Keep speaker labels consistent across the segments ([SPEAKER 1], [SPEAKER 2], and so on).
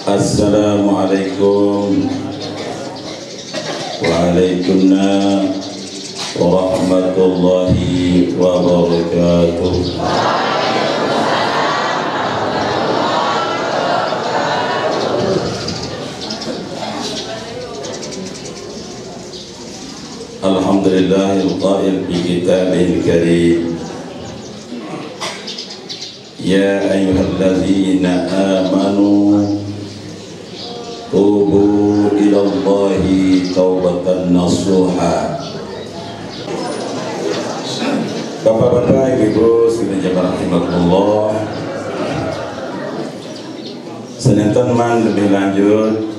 [SPEAKER 1] Assalamualaikum waalaikumsalam warahmatullahi wabarakatuh. Alhamdulillahil qail fi kitabihil karim. Ya ayyuhalladzina amanu tubu ilallahi taubatan nasuha. Bapak-bapak, ibu-ibu sekalian rahimakumullah. Senenton man lebih lanjut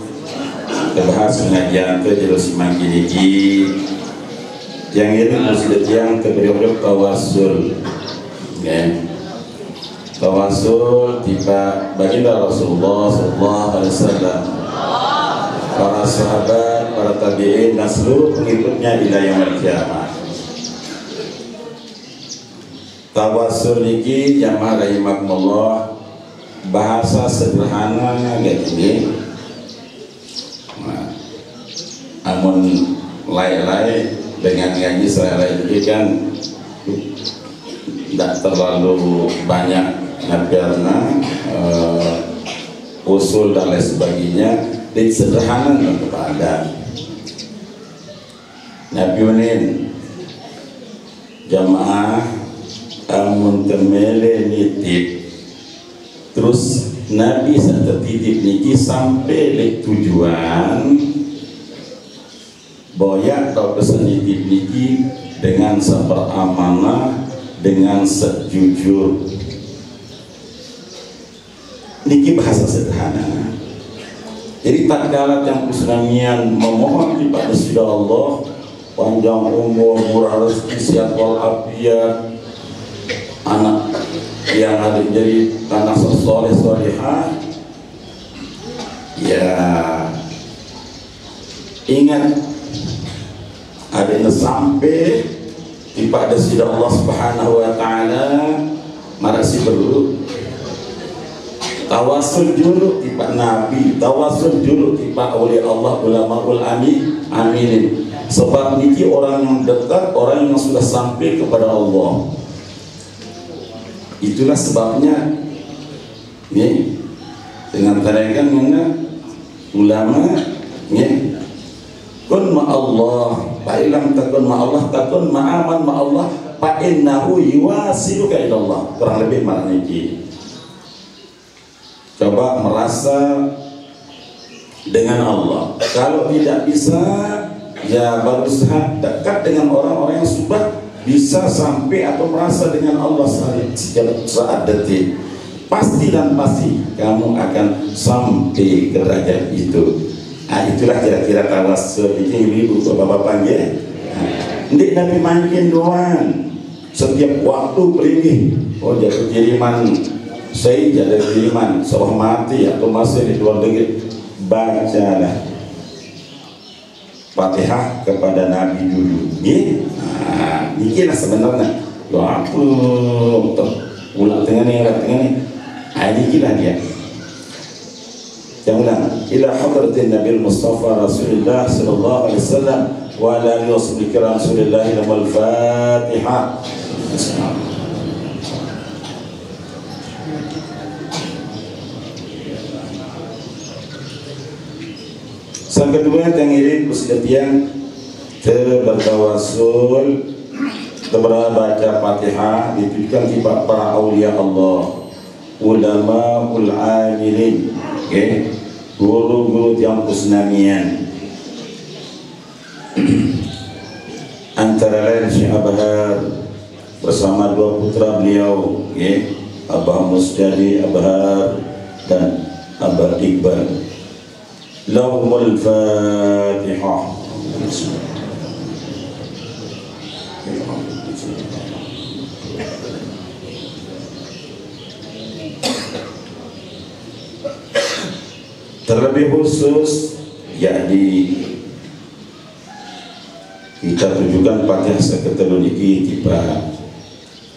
[SPEAKER 1] kita bahas pengajian ke terus semakin iki yang ini muslim yang keberapa tawasul, ya. Tawasul tiba baginda Rasulullah sallallahu alaihi wasallam, para sahabat, para tabi'in dan seluruh pengikutnya ila yaumil qiyamah. Tawasul niki jamaah rahimakumullah bahasa sederhana kayak gini. Amun lay-lay dengan ngaji saya lagi kan tidak terlalu banyak karena usul dan lain sebagainya disederhanakan kepada Nabi Unin jamaah amun temele nitip terus Nabi serta titip niki sampai le tujuan boyak atau pesan nitip niki dengan seperamanah dengan sejujur niki bahasa sederhana. Jadi tak kalah yang Islamian memohon kepada Sida Allah panjang umur, murah rezeki, sehat walafiat, anak yang ada jadi anak soleh solehah. Ya ingat ada sampai kepada Sida Allah Subhanahu wa taala marasi perlu tawasul dulu tiba Nabi, tawasul dulu tiba oleh Allah ulamaul aminin. Sebab niki orang yang dekat, orang yang sudah sampai kepada Allah. Itulah sebabnya nih dengan tarikan mana ulama nih kun ma Allah, fa illam takun ma Allah takun ma'aman ma Allah fa innahu yuwasiluka ila Allah. Kurang lebih makna niki. Coba merasa dengan Allah. Kalau tidak bisa, ya berusaha dekat dengan orang-orang yang sudah bisa sampai atau merasa dengan Allah saat detik. Pasti dan pasti kamu akan sampai ke derajat itu. Nah, itulah kira-kira tawasul ini ibu bapak-bapak ya. Ndik Nabi makin doang. Setiap waktu pergi. Oh jatuh kiriman. Saya jadi kiriman seorang mati atau masih di luar negeri, bacalah Fatihah kepada Nabi dulu. Nah, ini sebenarnya doa aku ulang tengah ni. Ini kira dia. Yang ulang ila hadratin Nabi Mustafa Rasulullah sallallahu alaihi wasallam wa ala alihi washabihi Rasulullah al Fatihah. Yang kedua yang irit kesediaan bertawasul baca Fatihah ditujukan kepada para aulia Allah, ulama amilin, okay? Guru-guru yang Islamian. Antara lain Syekh Abhar bersama dua putra beliau, okay? Abah Musjadi Abhar dan Abah Iqbal. Lahumul Fatihah. Terlebih khusus yakni kita tujukan Fatihah seketelun iki tiba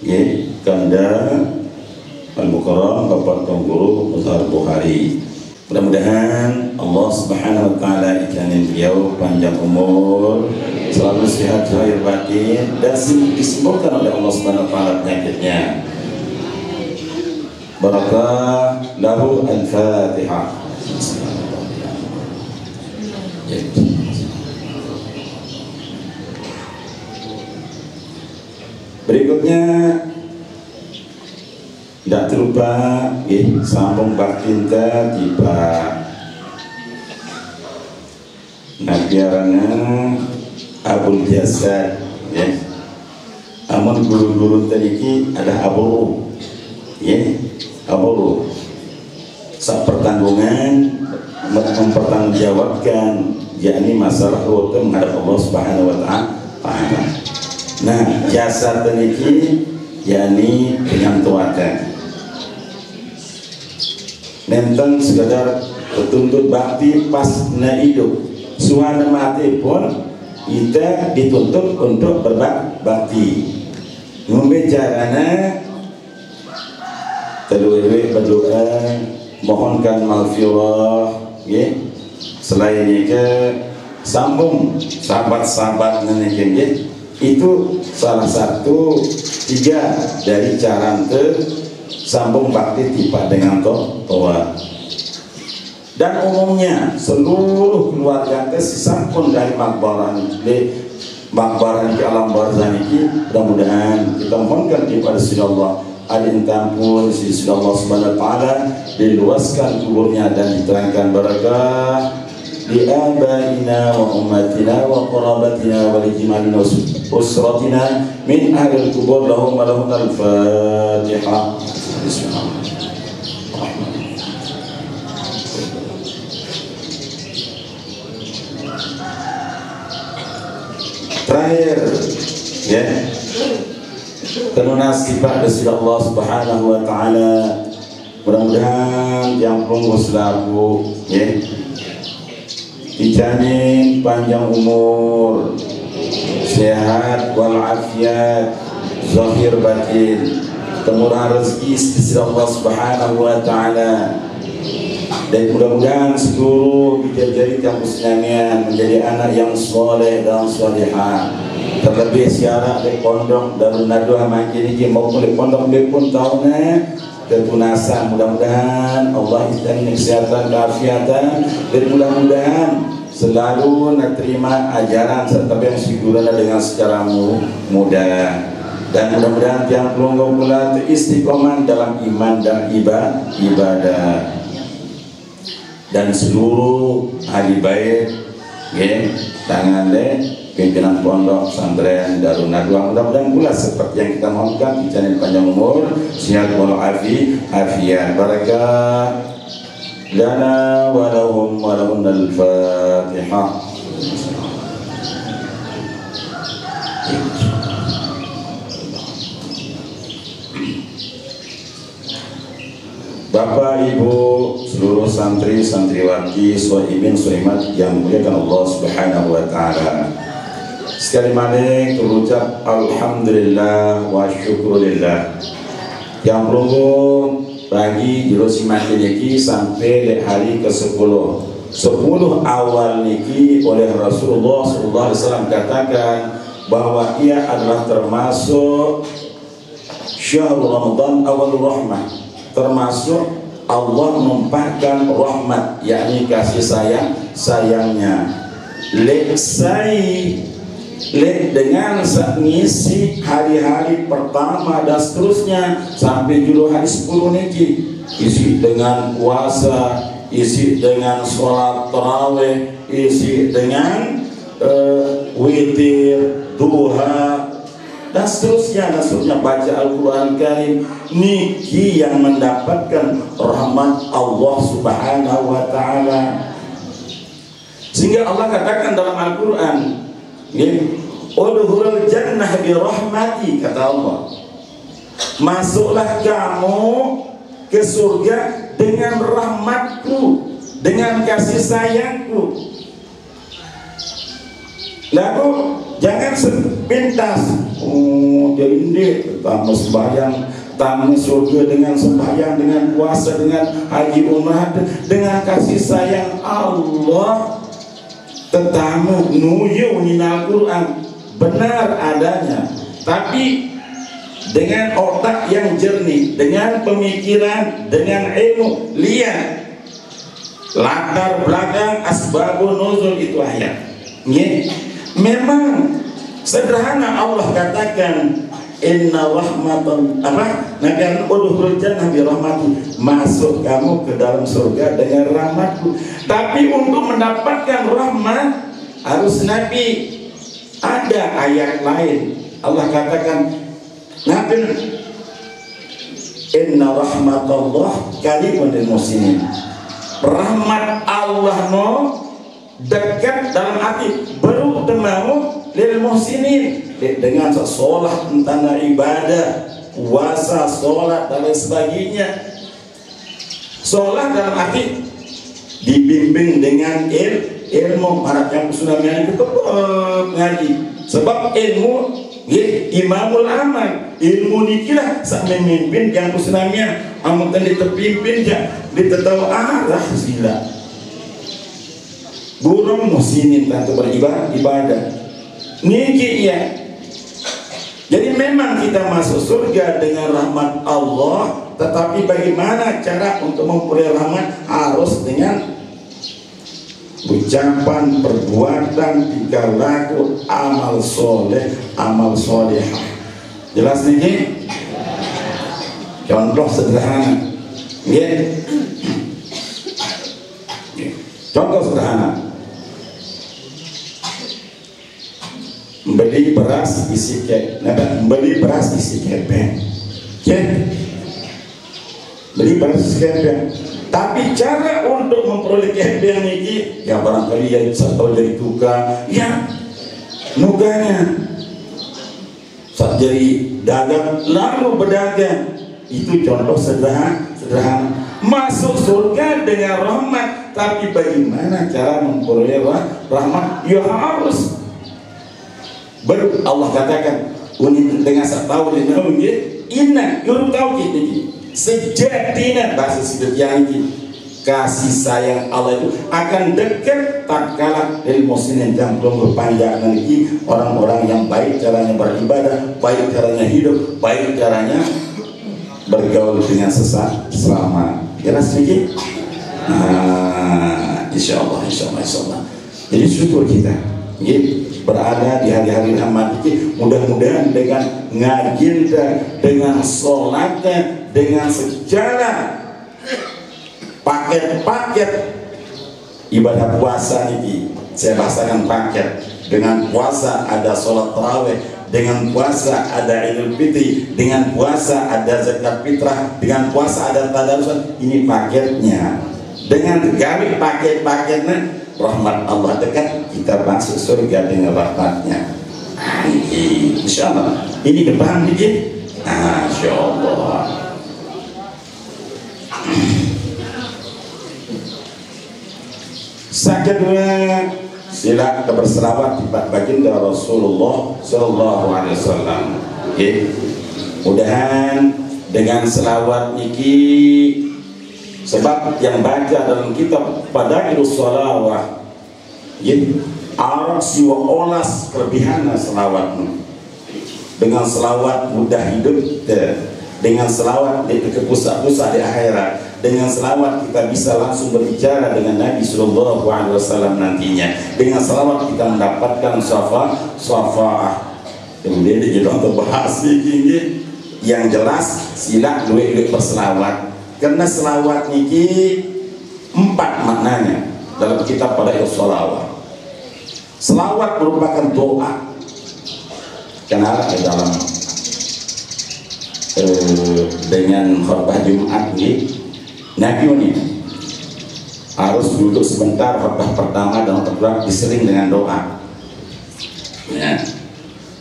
[SPEAKER 1] ya Kanda Al-Mukarram Bapak Tuan Guru Muzhar Bukhari. Mudah-mudahan Allah Subhanahu wa taala ikanin beliau panjang umur, selalu sehat lahir batin, dan disembuhkan oleh Allah Subhanahu wa taala penyakitnya. Barakah lahu al-Fatihah. Berikutnya tidak terlupa sambung baktinta tiba nabiarana Abul Jasad ya. Amun guru-guru tadi ada Abu ya, Abu saat pertanggungan mempertanggungjawabkan yakni masalah hukum menghadap Allah Subhanahu wa taala. Nah, jasad tadi yakni penyantuatan nenten sekadar bertuntut bakti pas na hidup, suara mati pun kita dituntut untuk berbakti. Membicaranya terlebih berdoa mohonkan maghfirah ya. Selain itu sambung sahabat-sahabat nenek ya. Itu salah satu 3 dari cara sambung bakti tiba dengan toa. Dan umumnya seluruh keluarga sampun dari makbaran di alam barzah ini, mudah-mudahan kita mohonkan kepada Sidi Allah alintampun Sidi Allah Subhanahu wa taala, diluaskan kuburnya dan diterangkan barakah li abaina wa ummatina wa qarabatina wa lijmalina usratina min ahli kubur lahum wa lahum al-Fatihah. Terakhir ya, kenunasibat dari Allah Subhanahu wa taala, mudah-mudahan yang perlu selaku ya dijamin panjang umur, sehat walafiat zahir batin, kemurahan rezeki sisi Allah Subhanahu wa taala, dan mudah-mudahan seluruh bidadari kampus Namian menjadi anak yang soleh dan solehah. Terlebih siarak di pondok Darun Nadwa makin ini maupun di pondok dia pun tahunnya ketunasan. Mudah-mudahan Allah istani kesehatan keafiatan, dan mudah-mudahan selalu menerima ajaran serta yang figurana dengan secara mudah. Dan mudah-mudahan tiang pelunggu pula istiqomah dalam iman dan ibadah. Dan seluruh ahli bait ya, tangan pimpinan pondok pesantren Darun Nadwa, mudah-mudahan pula seperti yang kita mohonkan dijamin panjang umur, sehat walafiat, barakah lana wa lahum wa lahunal Fatihah. Bapak, Ibu, seluruh santri, santriwati, sohibin, sohimat yang muliakan Allah Subhanahu wa taala. Sekali lagi terucap alhamdulillah wa syukurillah. Yang perlu bagi jurus makin niki sampai hari ke-10. 10 awal niki oleh Rasulullah SAW katakan bahwa ia adalah termasuk syahrul Ramadan awalur rahmah, termasuk Allah menumpahkan rahmat, yakni kasih sayangnya dengan mengisi hari-hari pertama dan seterusnya sampai juluh hari 10 niki, isi dengan puasa, isi dengan sholat tarawih, isi dengan witir, duha, dan seterusnya baca Al-Quran Karim. Niki yang mendapatkan rahmat Allah Subhanahu wa taala, sehingga Allah katakan dalam Al-Quran, udkhulul jannah bi rahmati, kata Allah, masuklah kamu ke surga dengan rahmatku, dengan kasih sayangku. Lalu jangan sepintas jadi ini pertama sembahyang tamu surga dengan sembahyang, dengan puasa, dengan haji umrah, dengan kasih sayang Allah. Tetamu nuyu minal Quran, benar adanya, tapi dengan otak yang jernih, dengan pemikiran, dengan ilmu. Lihat latar belakang asbabun nuzul itu ayat. Memang sederhana. Allah katakan inna rahmatan nakan udhul jannah bi rahmati, masuk kamu ke dalam surga dengan rahmatku. Tapi untuk mendapatkan rahmat harus Nabi. Ada ayat lain Allah katakan Nabi, inna rahmatullah qaribun lil muhsinin. Rahmat Allah no dekat dalam hati, baru temamu lil muhsinin, dengan sholat, tentang ibadah, puasa, sholat dan lain sebagainya. Sholat dalam hati dibimbing dengan ilmu. Para yang sudah ngaji, sebab ilmu imamul amal, ilmu nikilah sak memimpin yang Islamnya. Amun kan diterpimpin ja, ditetahu arah sila. Burung muhsinin tentu beribadah. Niki ya. Jadi memang kita masuk surga dengan rahmat Allah, tetapi bagaimana cara untuk memperoleh rahmat? Harus dengan ucapan, perbuatan, tingkah laku, amal soleh, amal solehah. Jelas nih? Contoh sederhana. Contoh sederhana. Beli beras isi beli beras isi kepeng. Beli beras isi kepeng. Tapi cara untuk memperoleh kepeng ini, ya barangkali ya atau jadi tukang, ya nuganya saat jadi dagang lalu berdagang. Itu contoh sederhana. Masuk surga dengan rahmat, tapi bagaimana cara memperoleh rahmat? Ya harus Allah katakan dengan tahu dengan inna yurut tahu kita sejatinya bahasa sederhana kasih sayang Allah itu akan dekat tatkala ilmu sinin yang belum berpanjang lagi, orang-orang yang baik caranya beribadah, baik caranya hidup, baik caranya bergaul dengan sesama. Jelas sedikit? Insyaallah. Jadi syukur kita berada di hari-hari rahmat ini. Mudah-mudahan dengan ngaji, dengan sholat, dengan segala paket-paket ibadah puasa ini, saya bahasakan paket. Dengan puasa ada sholat tarawih, dengan puasa ada Idul Fitri, dengan puasa ada zakat fitrah, dengan puasa ada tadarus. Ini paketnya. Dengan garis paket-paketnya, rahmat Allah dekat, kita masuk surga dengan rahmatnya. Insyaallah. Ini depan dikit. Insyaallah. Kedua, sila berselawat di baginda Rasulullah Sallallahu Alaihi Wasallam. Mudahan dengan selawat niki, sebab yang baca dalam kitab Fadailus Shalawah, arasi wa olas kelebihan selawatmu. Dengan selawat mudah hidup, dengan selawat di pusat-pusat di akhirat. Dengan selawat kita bisa langsung berbicara dengan Nabi Sallallahu Alaihi Wasallam nantinya. Dengan selawat kita mendapatkan syafaat. Kemudian dia untuk bahas ini yang jelas sila duit berselawat. Karena selawat ini 4 maknanya dalam kitab Fadailus Shalawah. Selawat merupakan doa. Karena di dalam dengan khutbah Jumat ini Nabi ini harus duduk sebentar khutbah pertama dan khutbah diseling dengan doa. Ya.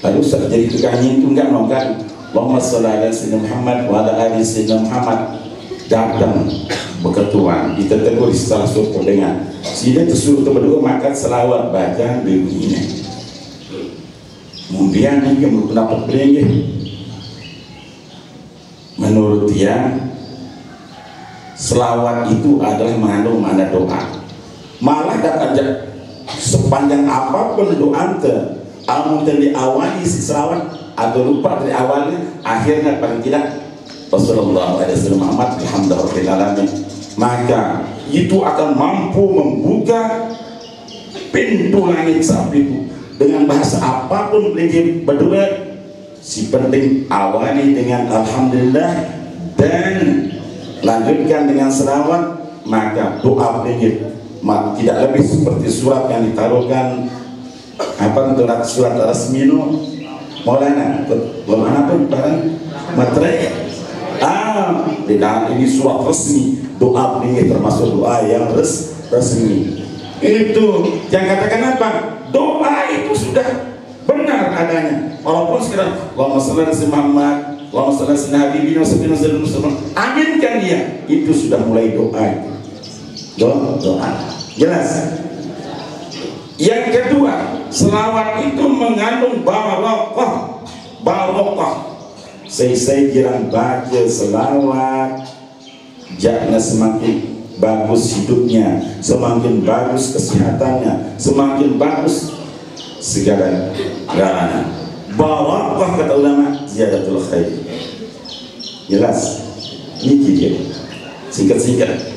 [SPEAKER 1] Lalu jadi tukang itu enggak nongkan Allahumma sholli ala sayyidina Muhammad wa ala ali sayyidina Muhammad, datang berketuan kita tegur setelah syukur dengan sehingga disuruh berdua makan selawat baca begini. Kemudian ini mendapat beliau menurut dia selawat itu adalah mengandung makna doa. Malah aja sepanjang apapun doa amun diawali si selawat atau lupa dari awalnya, akhirnya paling tidak Rasulullah Muhammad alhamdulillah alamin, maka itu akan mampu membuka pintu langit saat itu. Dengan bahasa apapun beliau berdoa, si penting awali dengan alhamdulillah dan lanjutkan dengan selawat, maka doa beliau tidak lebih seperti surat yang ditaruhkan surat resmi Maulana bagaimana pun barang materai di dalam ini surat resmi, doa ini termasuk doa yang resmi. Itu yang katakan apa? Doa itu sudah benar adanya, walaupun sekarang Allahumma shalli ala Muhammad, Allahumma shalli ala Habibina sallallahu aminkan dia, itu sudah mulai doa. Jelas. Yang kedua, selawat itu mengandung barokah. Saya kira baca selawat jangan semakin bagus hidupnya, semakin bagus kesehatannya, semakin bagus segala-galanya. Barokah kata ulama ziyadatul khair. Jelas. Ini dia. Singkat-singkat.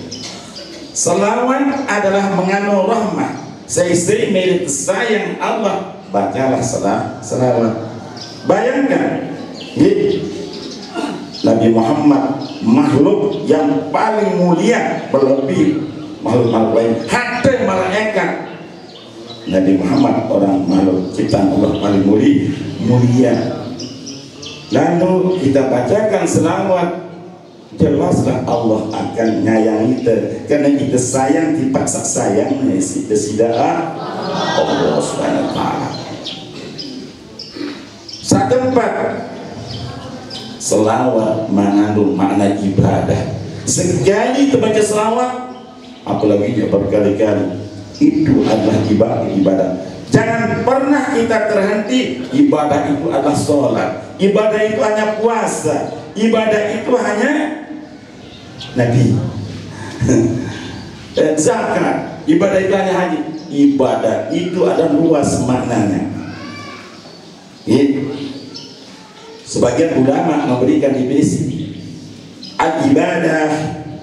[SPEAKER 1] Selawat adalah mengandung rahmah. Saya milik sayang Allah, bacalah selawat. Bayangkan, Nabi Muhammad makhluk yang paling mulia, melebihi makhluk-makhluk lain, hatta malaikat. Nabi Muhammad orang makhluk ciptaan Allah paling mulia. Lalu kita bacakan selawat, jelaslah Allah akan menyayangi kita, karena kita sayang dipaksa sayang tidak Allah Subhanahu wa taala. Keempat, selawat mengandung makna ibadah. Sekali terbaca selawat, apalagi dia berkali-kali, itu adalah ibadah. Jangan pernah kita terhenti. Ibadah itu adalah sholat, ibadah itu hanya puasa, ibadah itu hanya Nabi. Zakat, ibadah itu hanya haji. Ibadah itu ada luas maknanya. Sebagian ulama memberikan definisi al-ibadah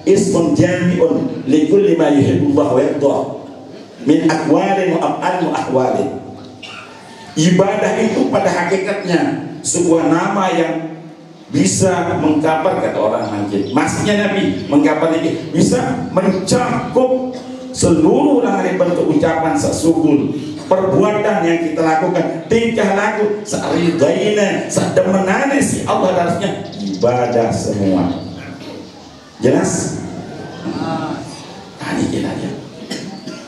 [SPEAKER 1] ismun jami'un li kulli ma yuhibbullah wa yardah min aqwalin wa af'alin wa ahwalin. Ibadah itu pada hakikatnya sebuah nama yang bisa mengkabar, kata orang Hanjin, maksudnya Nabi mengkabar ini bisa mencakup seluruh rangkaian bentuk ucapan, sesukul perbuatan yang kita lakukan, tingkah laku, sa'ridaina, sa'demenane si Allah darasnya, ibadah semua. Jelas? Ini aja.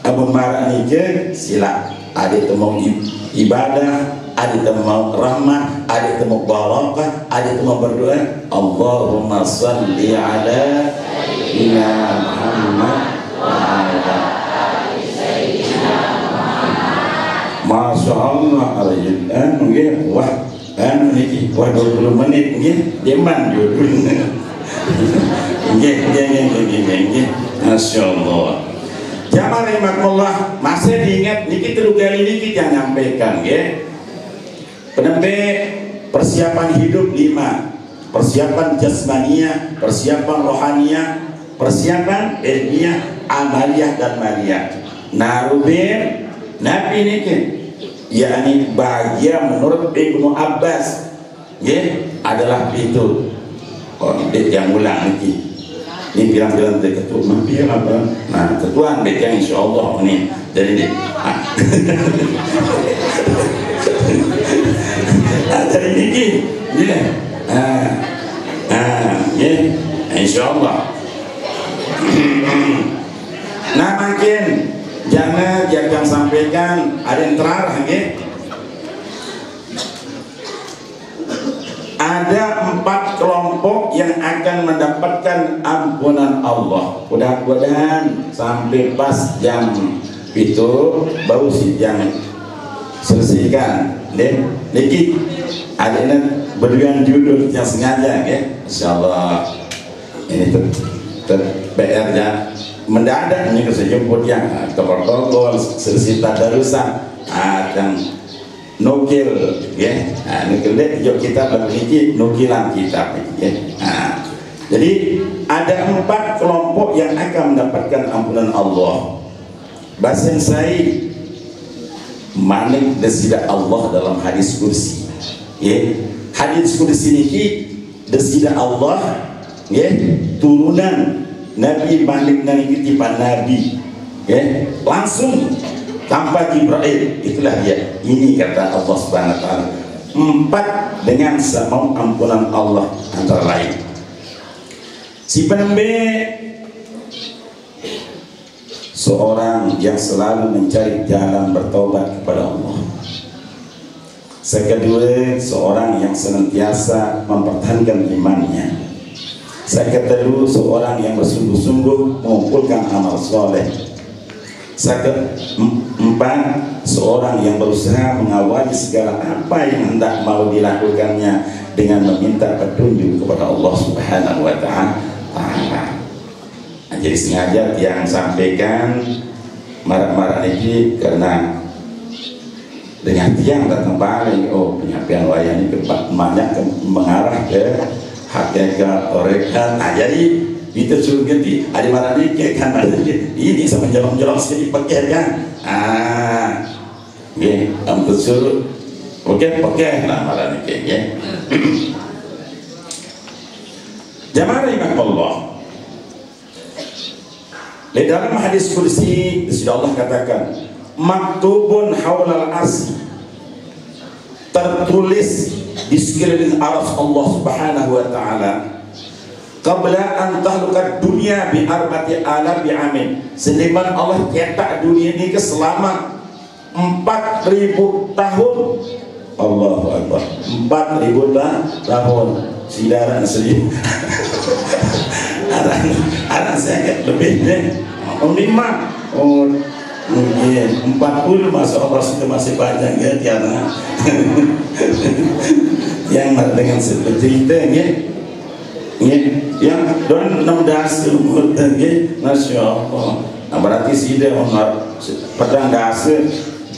[SPEAKER 1] Abu Marani ke sila, ada itu mau ibadah, ada itu mau rahmat, ada itu mau barakah, ada itu mau berdoa. Allahumma salli ala Muhammad wa ala Masya Allah, anu ya, wah, anu niki, wah 20 menit nggih, deman judulnya. Nggih, Masya Allah. Jamaah rahimakumullah, masih diingat niki telu kali niki yang nyampaikan nggih. Penembe persiapan hidup 5. Persiapan jasmania, persiapan rohania, persiapan ilmiah, amaliyah dan maliyah. Narubin Nabi niki, yakni bahagia menurut Ibnu Abbas, adalah itu. Yang ulang niki. Ini bilang-bilang dari ketua, mampir apa? Nah, ketua ambil yang insya Allah ini. Jadi ini, dari niki, insya Allah. Nah, makin jangan sampaikan ada yang terakhir, ada 4 kelompok yang akan mendapatkan ampunan Allah. Mudah-mudahan sampai pas jam itu baru sidang selesaikan. Niki ada berikan judul yang sengaja ya, insyaallah ini PR-nya mendadak ini kesejemput yang ke protokol sesi tadarusan dan nukil ya, nukil yuk kita memiliki nukilan kitab ya. Jadi ada 4 kelompok yang akan mendapatkan ampunan Allah. Bahasa saya manik desida Allah dalam hadis kursi ya. Hadis kursi ini desida Allah ya, turunan Nabi balik nanti tiba Nabi ya, langsung tanpa Jibril. Itulah dia, ini kata Allah Subhanahu wa ta'ala 4 dengan semau ampunan Allah, antara lain si penembe seorang yang selalu mencari jalan bertobat kepada Allah. Kedua, seorang yang senantiasa mempertahankan imannya. Kedua, seorang yang bersungguh-sungguh mengumpulkan amal soleh. Keempat, seorang yang berusaha mengawali segala apa yang hendak mau dilakukannya dengan meminta petunjuk kepada Allah Subhanahu wa ta'ala. Jadi sengaja yang sampaikan marah-marah ini karena dengan tiang datang balik, oh penyampaian wayang ini banyak mengarah ke hakikat torekat. Jadi itu suruh ganti ada marah ini kan ini sama jalan-jalan sedikit pakai kan ya, kamu suruh pakai lah marah ini ya. Jamaah rahimah Allah, di dalam hadis kursi sudah Allah katakan maktubun haulal asy, tertulis di sekeliling arsy Allah Subhanahu wa ta'ala, qabla an tahlukat dunia bi arba'ati alafi amin, seliman Allah cetak dunia ini ke selama 4.000 tahun. Allahu Akbar, 4.000 tahun sidaran seribu anak saya lebih deh 5 mungkin 40, masya Allah sudah masih panjang ya tiara yang dengan seperti itu ya, yang don 16 umur ya, masya Allah. Nah, berarti sudah pedang dasar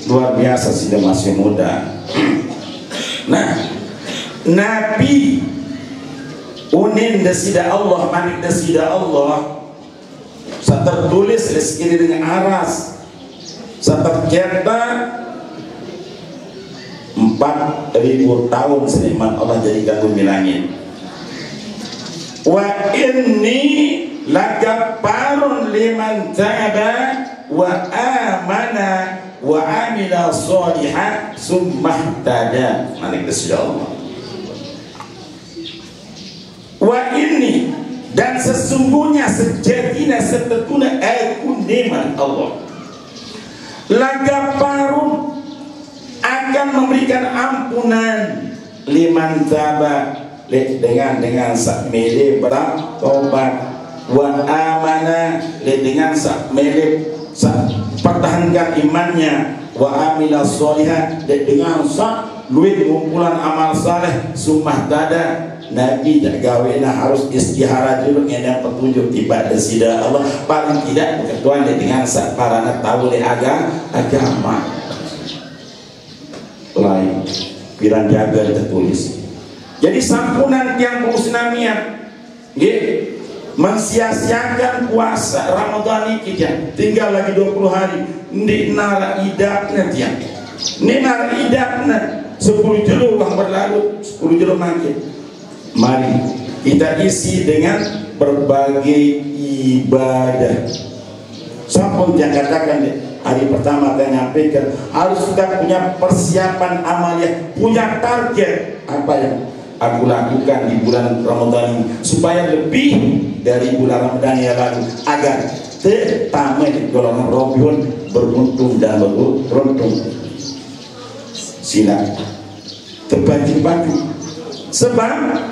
[SPEAKER 1] luar biasa, sudah masih muda. Nah, Nabi unin desida Allah, manik desida Allah, tertulis rezeki dengan aras, tercetak 4.000 tahun seniman Allah jadikan bumi langit. Wa inni lagafarun liman taba wa amana wa amila sholihan summa ihtada, manik desida Allah. Wa ini, dan sesungguhnya sejatinya setetuna aku neman Allah lagafarun, akan memberikan ampunan liman taba, dengan sak mele bertobat, wa amana, dengan sak mele pertahankan imannya, wa amila sholihan, dengan sak luwih kumpulan amal saleh, sumah tada. Nabi tak gawena harus istihara dulu ngedang petunjuk tiba desida Allah, paling tidak ketuan dengan sarana tahu le agama lain piran jaga tertulis. Jadi sampunan yang musnamian nggih mensia-siakan puasa Ramadan ini kita tinggal lagi 20 hari di nara idapna tiang ni nara idapna 10 jero yang berlalu 10 jero makin. Mari kita isi dengan berbagai ibadah. Sampun yang katakan hari pertama saya nyampaikan harus kita punya persiapan amalia, punya target apa yang aku lakukan di bulan Ramadan ini supaya lebih dari bulan Ramadan yang lalu, agar terutama di golongan Robiun beruntung dan beruntung. Sila terbaju-baju sebab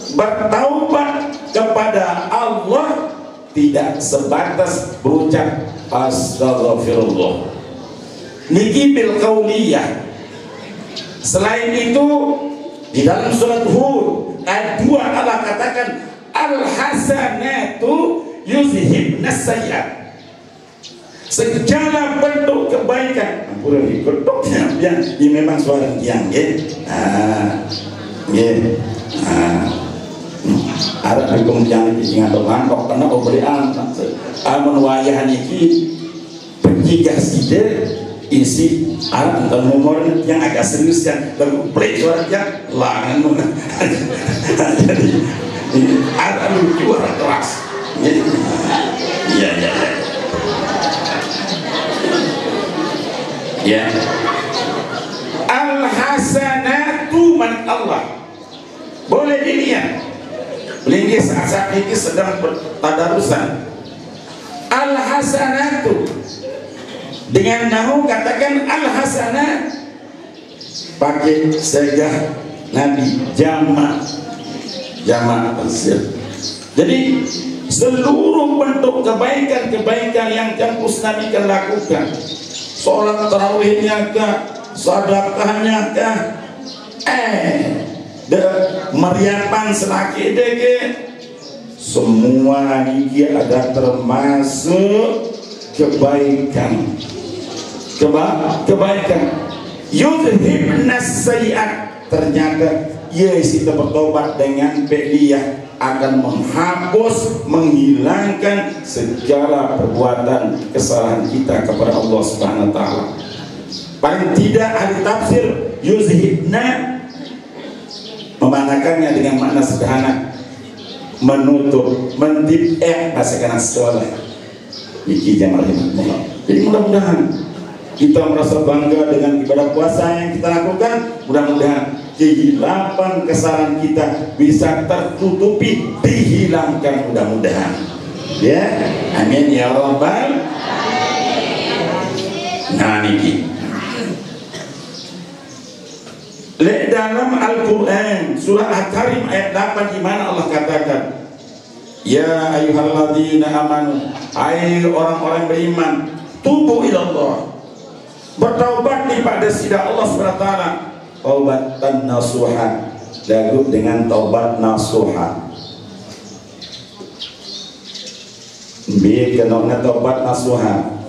[SPEAKER 1] bertaubat kepada Allah tidak sebatas berucap astagfirullah niki bil qauliyah. Selain itu Di dalam surat Hud ayat 2 Allah katakan al-hasanatu yuzhibnas sayyi'at. Segala bentuk kebaikan, ampun diketuknya yang ini memang suara yang ada kemudian ingat dengan kok kena pemberian amun wayah niki penjika sida isi ada tentang nomor yang agak serius kan lagu play suaranya langan jadi ada lucu orang keras jadi ya al-hasanatu man Allah. Boleh dilihat ini saat ini sedang bertadarusan al-hasanatu dengan nahu katakan al-hasanat pakai segah Nabi jamak tersebut. Jadi seluruh bentuk kebaikan-kebaikan yang kampus Nabi kan lakukan, sholat tarawihnya kah, sedekahnya kah, meriapan selaki deke, semua ini ada termasuk kebaikan. Yudhibnas sayyi'at, ternyata Yesus kita bertobat dengan beliau akan menghapus, menghilangkan segala perbuatan kesalahan kita kepada Allah Subhanahu wa taala. Paling tidak ahli tafsir yuzhibna memanakannya dengan makna sederhana, menutup, bahasa kanan sekolah. Iki jamaah. Jadi mudah-mudahan kita merasa bangga dengan ibadah puasa yang kita lakukan. Mudah-mudahan kehilapan kesalahan kita bisa tertutupi, dihilangkan mudah-mudahan. Ya, amin ya rabbal. Nah niki. Dalam Al-Quran surah Al-Karim ayat 8 di mana Allah katakan, ya ayyuhalladzina amanu, hai orang-orang beriman, tubu ilallah, bertaubat kepada sida Allah SWT, taubatan nasuha, lalu dengan taubat nasuha. Bi kenapa taubat nasuha?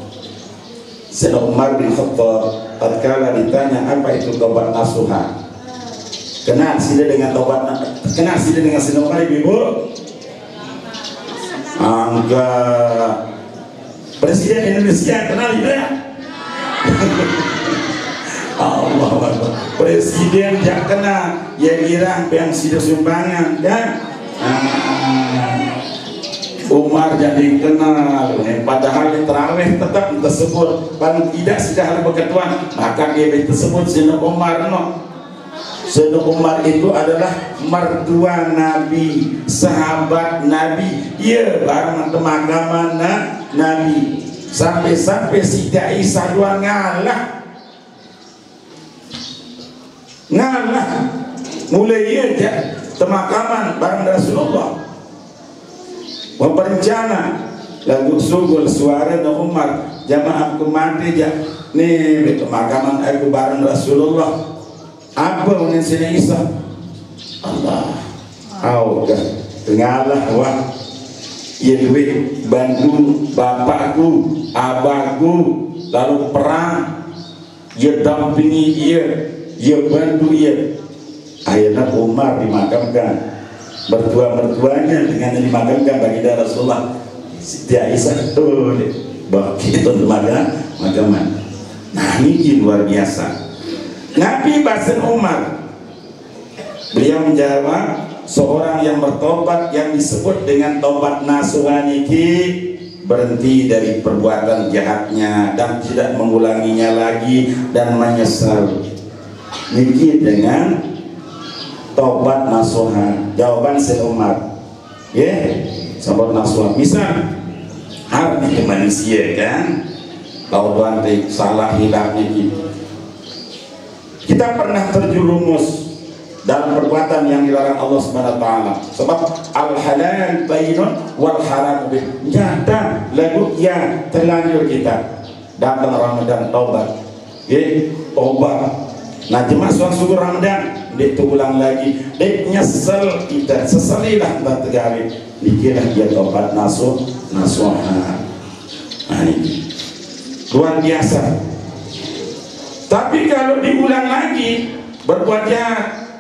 [SPEAKER 1] Sayyidina Umar bin Khattab tatkala ditanya apa itu taubat nasuha, kenal sida dengan taubat, kenal sida dengan Sayyidina Umar ibu? Angga Presiden Indonesia kenal tidak? Allah Akbar. Presiden jak kenal, ya kira yang sida sumbangan kan? Umar jadi kenal, padahal di terawih tetap tersebut, paling tidak sudah ada berketuan, maka dia tersebut Sayyidina Umar no. Sayyidina Umar itu adalah mertua Nabi, sahabat Nabi, ya barang temagaman Nabi, sampai-sampai Siti Aisyah dua ngalah, mulai ya temagaman barang Rasulullah. Berencana lagu sugul suara no Umar jamaah mati ja nih betul makaman aku bareng Rasulullah apa unin sini Isa Allah auga tengalah wah ya duit bantu bapakku abahku lalu perang ya dampingi ya bantu akhirnya Umar dimakamkan, mertuanya dengan yang dimakamkan baginda Rasulullah Siti Aisyah tuh begitu makaman. Nah ini luar biasa. Nabi Basin Umar beliau menjawab, seorang yang bertobat yang disebut dengan tobat nasuha niki berhenti dari perbuatan jahatnya dan tidak mengulanginya lagi dan menyesal niki dengan tobat nasuha. Jawaban Sayyidina Umar tobat nasuha misal arti manusia kan kalau Tuhan salah hilaf niki kita pernah terjerumus dalam perbuatan yang dilarang Allah Subhanahu wa taala, sebab al halal bayyinun wal haram nyata lagu yang terlanjur kita datang Ramadan taubat tobat nah jemaah suang syukur Ramadan dia ulang lagi, dia nyesel kita, sesalilah tak tergawe, dikira dia tobat nasuha. Nah ini luar biasa. Tapi kalau diulang lagi berbuat jahat,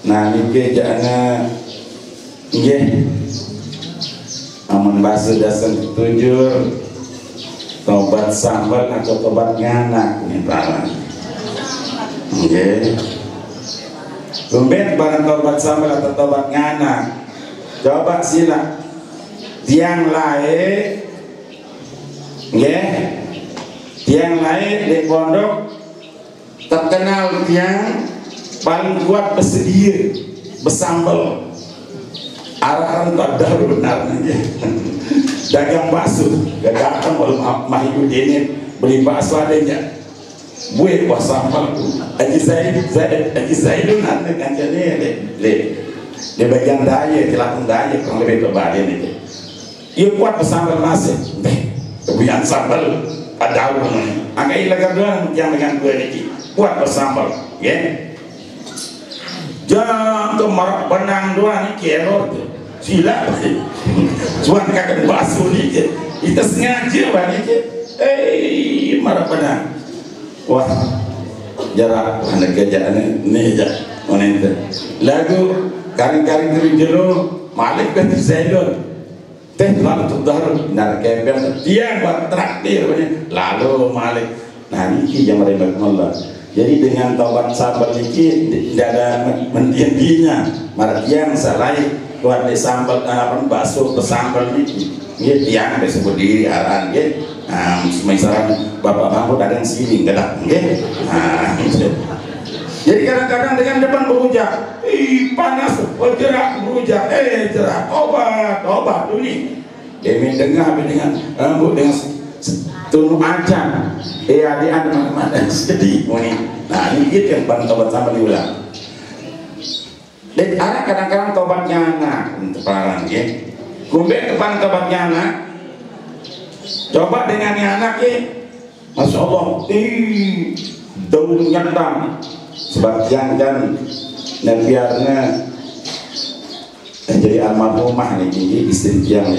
[SPEAKER 1] nah ini jangan amun bahasa dasar tujur tobat sambal atau tobat nganak nih parah. Tumben barang tobat sambal atau tobat nganak. Coba sila tiang lain, tiang lain di pondok terkenal tiang paling kuat bersedia bersambal. Arahan tak ada benar dagang bakso, gak datang kalau Mahidudin beli bakso adanya, buat buah sambal. Haji Zaidun nanti kancanya di bagian daya, celakun daya kurang lebih kebahagiaan itu. Ia kuat bersambal nasi, kebuyan sambal ada orang. Angkai laga dua yang dengan dua ini kuat bersambal, jangan kemarak benang dua ni keror tu sila cuan kakak basuh ni kita sengaja balik marah benang wah jarak mana kerjaan ni je mana itu lagu karing-karing dari jero malik kan Zaidun teh lalu tudar nar kebel dia buat traktir lalu malik nah ini yang mereka Allah. Jadi dengan taubat sabar ini tidak ada mendiamnya. Marah tiang salai buat disambal bakso bersambal ini. Dia tiang disebut diri arahan dia. Misalnya bapak-bapak kadang sini gedak, jadi kadang-kadang dengan depan berujak, panas, jerak berujak, jerak, obat ini. Dia mendengar dengan rambut dengan tunu acan, adik teman-teman sedih ini. Nah ini gitu yang paling tobat sama diulang. Dan ada kadang-kadang tobatnya anak untuk parang kumpul depan tobatnya anak. Coba dengan anak Masya Allah, daun nyendam sebagian kan dan biarnya jadi almarhumah nih istri yang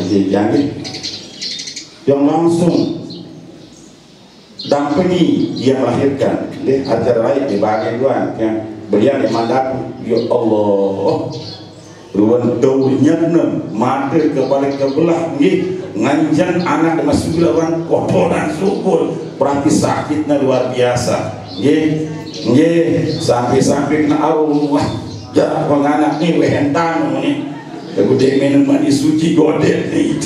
[SPEAKER 1] langsung dampingi dia melahirkan di acara lain di bagian dua yang beliau dimandat ya Allah ruan daunnya mati kebalik kebelah nganjan anak dengan segala kotoran syukur berarti sakitnya luar biasa sampai na Allah jah penganak ni wehentang ni kemudian minum mandi suci godel ni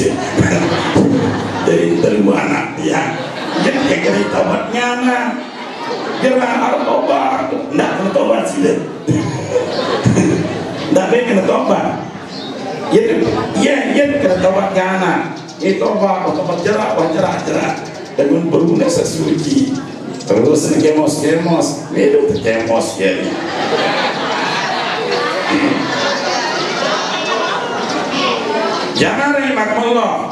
[SPEAKER 1] dari anak ya jadi kira tobatnya anak kira tobat ndak kena tobat sih ndak kena tobat ya kena tobatnya anak itu tobat jerak dengan berguna sesuci terus kemos itu kemos jadi jangan rahimakumullah.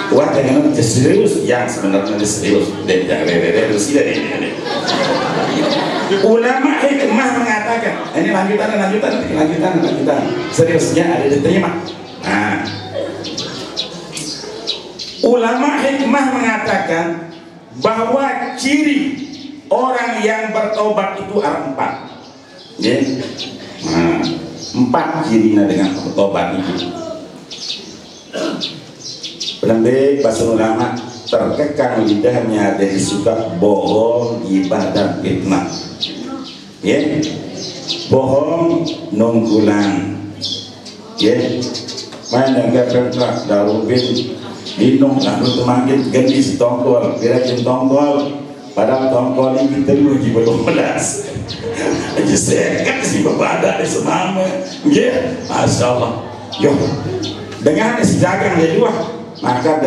[SPEAKER 1] Wah dengan serius yang sebenarnya serius dan dari ulama hikmah mengatakan ini lanjutan seriusnya ada diterima. Ulama hikmah mengatakan bahwa ciri orang yang bertobat itu ada 4 4 cirinya dengan bertobat itu. Lebih bahasa ulama terkekang lidahnya dari suka bohong, ibadah, fitnah. Bohong, nunggulan. Mana enggak pernah darubin minum lalu temanggil ganti si tongkol, kira-kira tongkol. Padahal tongkol ini kita uji berdolas. Aja sekat si bapak di semama. Masya Allah. Dengan si jagang jadi maka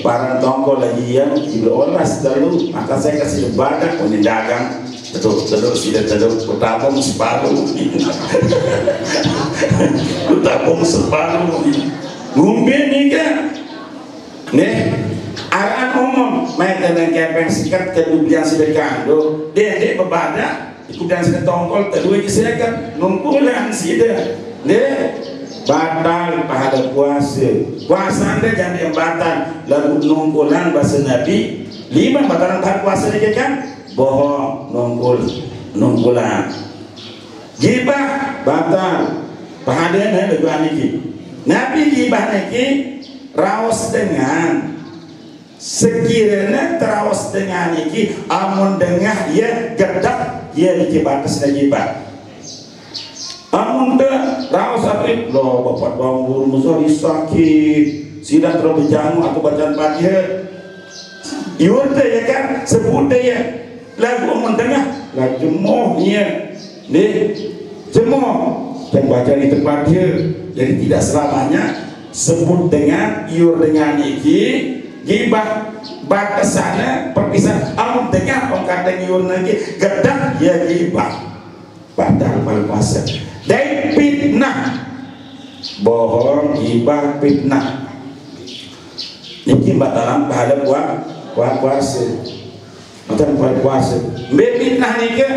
[SPEAKER 1] para tongkol lagi yang diolas dulu. Maka saya kasih badak punya dagang. Betul sudah bertabung separuh. Bertabung separuh. ngumbe ni kan nih arahan umum mereka dengan kepeng sikat kedubian sedekah do dek bebadak ikutan seketongkol terduit sikat numpulan sida nih batal pahala puasa anda jangan yang batal lagu numpulan bahasa Nabi 5 batalan pahala puasa ni kan bohong numpulan gibah batal pahala lagu aniki Nabi gibah niki raos dengan sekiranya terawas dengan iki amun dengah ya gedak ya iki batas dan gibah amun dah raos apik lo bapak bangun musuh sakit sidak terlalu jamu atau bacaan Fatihah iurte ya kan sebut ya lagu amun dengah lagu jemohnya nih jemoh dan baca di tempat dia jadi tidak selamanya sebut dengan iur dengan iki gibah batasannya perpisahan amun dengan orang kata iur lagi gedak ya gibah batal puasa dan fitnah bohong gibah fitnah ini batalan pahala puasa macam puasa fitnah ni ke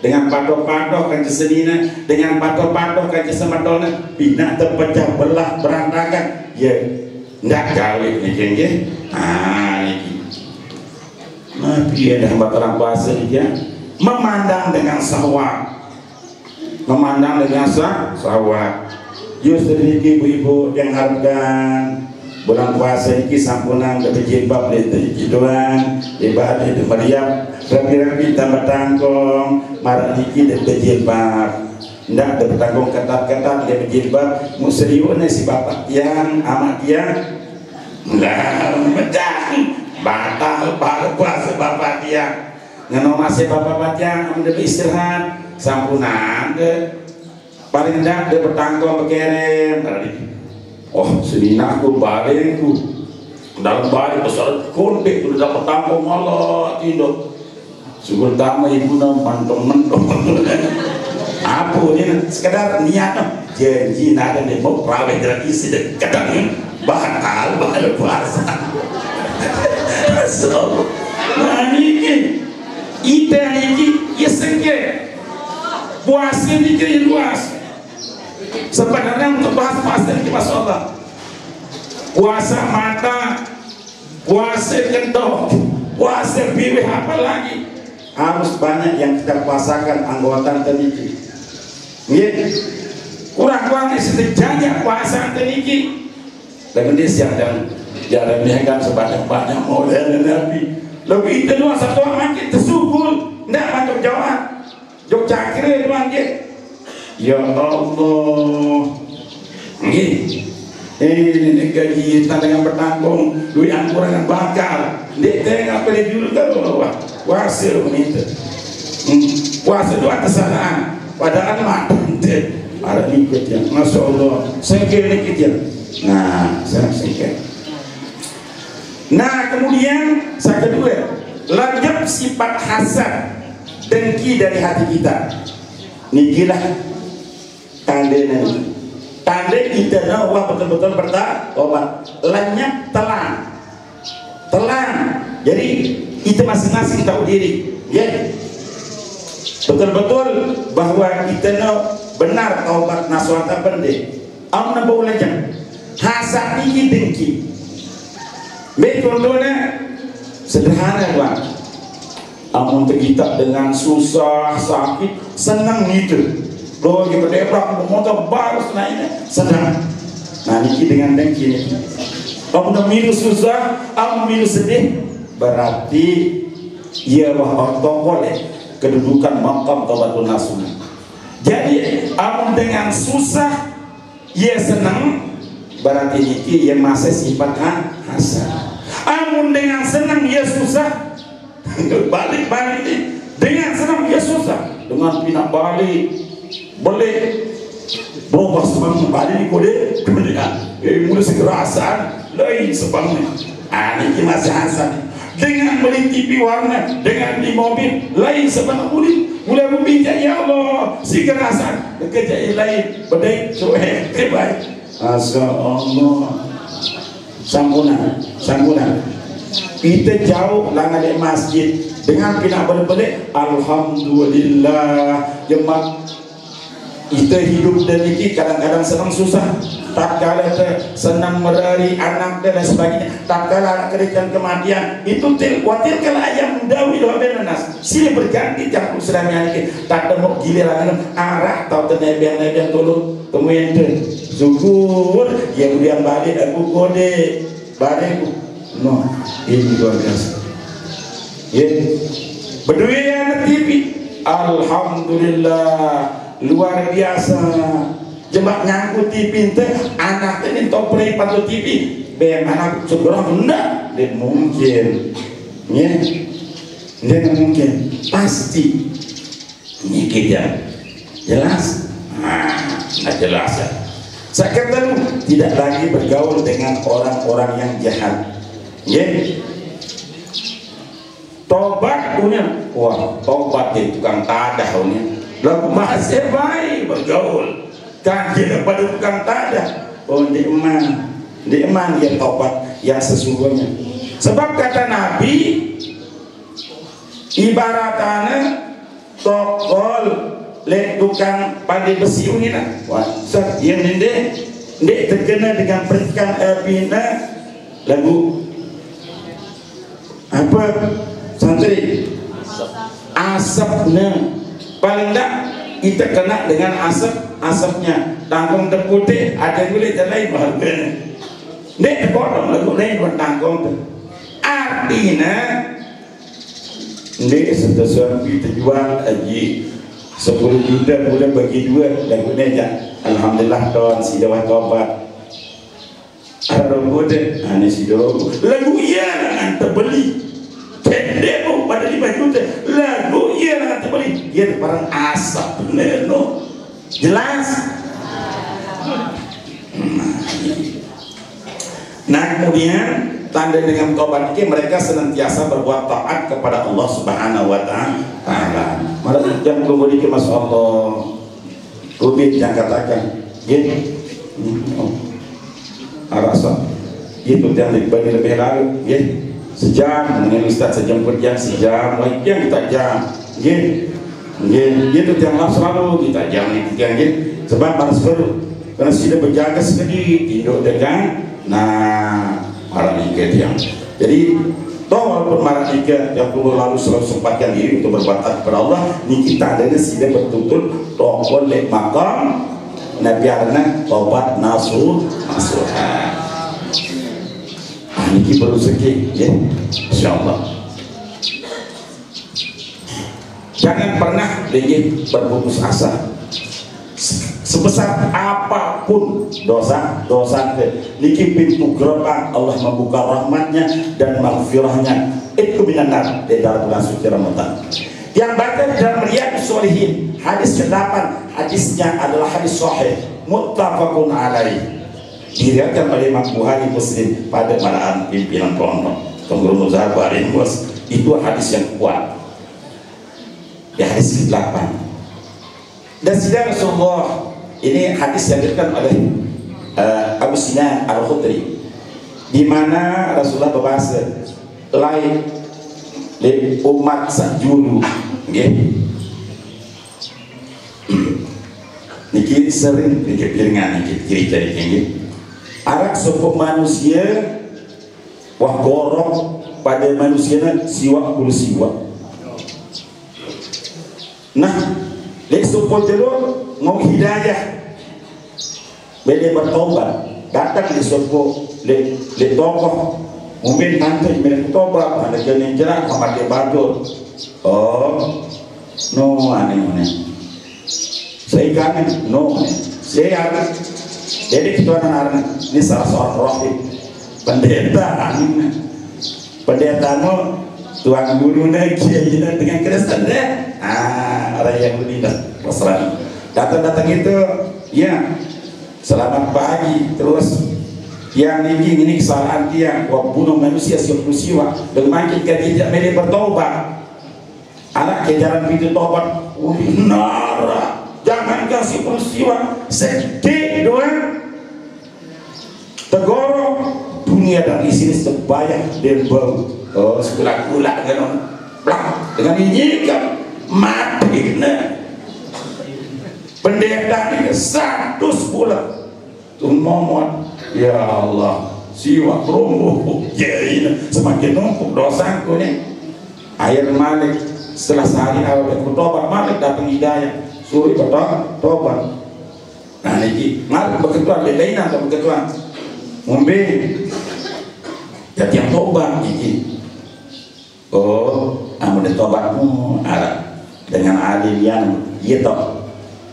[SPEAKER 1] dengan patok-patok kan kesedina dengan patok-patok kan kesematona bina terpecah belah berantakan ya ndak kawin ni kan ya ini Nabi ada batalan puasa dia memandang dengan syahwat justru ibu-ibu yang harapkan bulan puasa ini sampunan dapat jilbab itu doang ibadah itu meriap rapi-rapi tambah tangkong marah niki dapat jilbab ndak dapat tangkong ketat-ketat dia berjilbab musriun si bapak yang amat yang lah medang batal puasa bapak dia ngono masih bapak yang udah istirahat sampunan paling ndak dapat tangkong berkerem oh selina aku balik aku dalam balik besar kontek udah dapat tampung malah tidak sebelum ibu nam mantong apa ini sekedar niat janji nada nih mau prawet dari isi dan kadang batal puasa so nah ini ide ini isengke puasa ini luas sebenarnya untuk bahas puasa ini Masya Allah puasa mata puasa kentong puasa bibir apa lagi harus banyak yang kita puasakan anggota teniki kurang-kurang sedikit puasa teniki dan dia siang jalan niaga sebanyak-banyak model Nabi lebih itu doang satu makin tersugul tidak macam Jawa Jogja kira doang dia ya Allah ini gaji dengan bertanggung duit angkuran yang bakal dia tengah beli dulu kalau puasa menit puasa itu atas sanaan padahal mati ada ikut ya Masya Allah sengkel ikut ya nah sengkel nah kemudian saya kedua lajab sifat hasad dengki dari hati kita nikilah tanda kita wah betul-betul bertobat lenyap telan jadi kita masing-masing tahu diri ya betul-betul bahwa kita benar taubat nasuhata bende amna bau lejang hasad ini dengki contohnya sederhana bang amun kita dengan susah sakit senang gitu loh kita debrak motor baru senang nah ini dengan dengki ini amun milu susah amun milu sedih berarti ia wah boleh kedudukan maqam taubatun nasuh jadi amun dengan susah ia senang berarti ini ia masih sifat hasad amun dengan senang ia susah balik dengan senang ia susah dengan pindah balik boleh bawa sebang balik kode mulai segerasan lain sebangnya ini masih hasad dengan beli TV warna dengan di mobil lain sebang mulai berbincang ya Allah si kerasan kerja lain badai cuek baik Masya Allah. Sampunan. Kita jauh lah di masjid dengan kita berbalik. Alhamdulillah. Jemaah kita hidup dan ini kadang-kadang senang susah, tak kala senang merari anak dan sebagainya, tak kala kerjaan kematian itu khawatir kalau ayam mendawi doa benas sila berganti campur serangnya ini tak temu giliran arah atau tenebeng tolong temuin tu syukur yang kemudian balik aku kode balik no ini luar biasa ya berdua yang TV alhamdulillah luar biasa. Jemaat ngangkut TV teh anak ini topre patut TV ben anak segera enggak dia mungkin ya dia mungkin pasti ini kita jelas nggak jelas ya. Saya kata tidak lagi bergaul dengan orang-orang yang jahat ya. Tobat punya wah tobat itu tukang tadah punya lalu masih baik bergaul kan dia pada tukang tadah oh di eman dia tobat yang sesungguhnya sebab kata Nabi ibaratana tokol lek tukang pandai besi ini lah wah yang ini terkena dengan perikan bina lagu apa santri asapnya paling tak kita kena dengan asapnya tanggung terputih ada boleh jalan bahagian ini terkodong lagu lain buat tanggung tu artinya ini sesuatu kita jual aji 10 juta boleh bagi dua lagu ni aja alhamdulillah kawan si jawab tobat ada boleh ini si jawab lagu iya nak terbeli demo pada 5 juta lagu iya nak terbeli dia barang asap bener no jelas nah kemudian tanda dengan tobat ini mereka senantiasa berbuat taat kepada Allah Subhanahu wa ta'ala malah jam kemudian Masya Allah Rubin yang katakan gini arasa itu yang lebih lalu gini sejam dengan Ustaz sejam kerja sejam lagi yang kita jam gitu yang selalu kita jam ini sebab harus perlu karena sudah berjaga sedikit hidup dengan nah para ikat yang jadi toh walaupun para ikat yang perlu lalu selalu sempatkan diri untuk berbuat taat kepada Allah ini kita adanya sudah betul-betul toh oleh makam Nabi Arna tobat nasuh ini perlu sedikit ya insyaallah jangan pernah lagi berputus asa sebesar apapun dosa niki pintu gerbang Allah membuka rahmatnya dan maghfirahnya itu benar di dalam bulan suci Ramadan yang baca dalam Riyadhus Shalihin hadis ke-8 hadisnya adalah hadis sahih muttafaqun alaih diriwayatkan oleh Imam Bukhari Muslim pada malam pimpinan pondok Tunggul Muzabarin bos itu hadis yang kuat di hadis ke-8 dan sidang Rasulullah ini hadis yang diriwayatkan oleh Abu Sinan Al-Khudri di mana Rasulullah berbahasa lain di umat sajulu niki sering pikiran niki cerita niki arak sopok manusia wah gorok pada manusia siwa kulu siwa nah lek sopok jelo ngom hidayah bede bertobat datang di sopok lek tokoh mungkin nanti mereka tobat ada jenis jerak memakai baju oh no aneh saya kangen no saya ada jadi kita anak ini salah seorang rohib pendeta no tuan guru kiai dengan Kristen deh orang yang lebih pasrah datang itu ya selamat pagi terus yang ini kesalahan dia bunuh manusia siwa dengan kita tidak boleh bertobat anak kejaran pintu tobat nara jangan kasih peristiwa sedih doang tegoro dunia dan sini sebanyak dan bau sebelah gula dengan blak dengan ini kan mati kena pendeta ini 100 bulan tuh momot ya Allah siwa kerumuh jadi semakin numpuk dosaku nih air malik setelah sehari awal bertobat malik datang hidayah suruh bertobat nah ini malik berketuan belain atau berketuan ngombe jadi yang tobat ini amun tobatmu arah dengan alim yang iya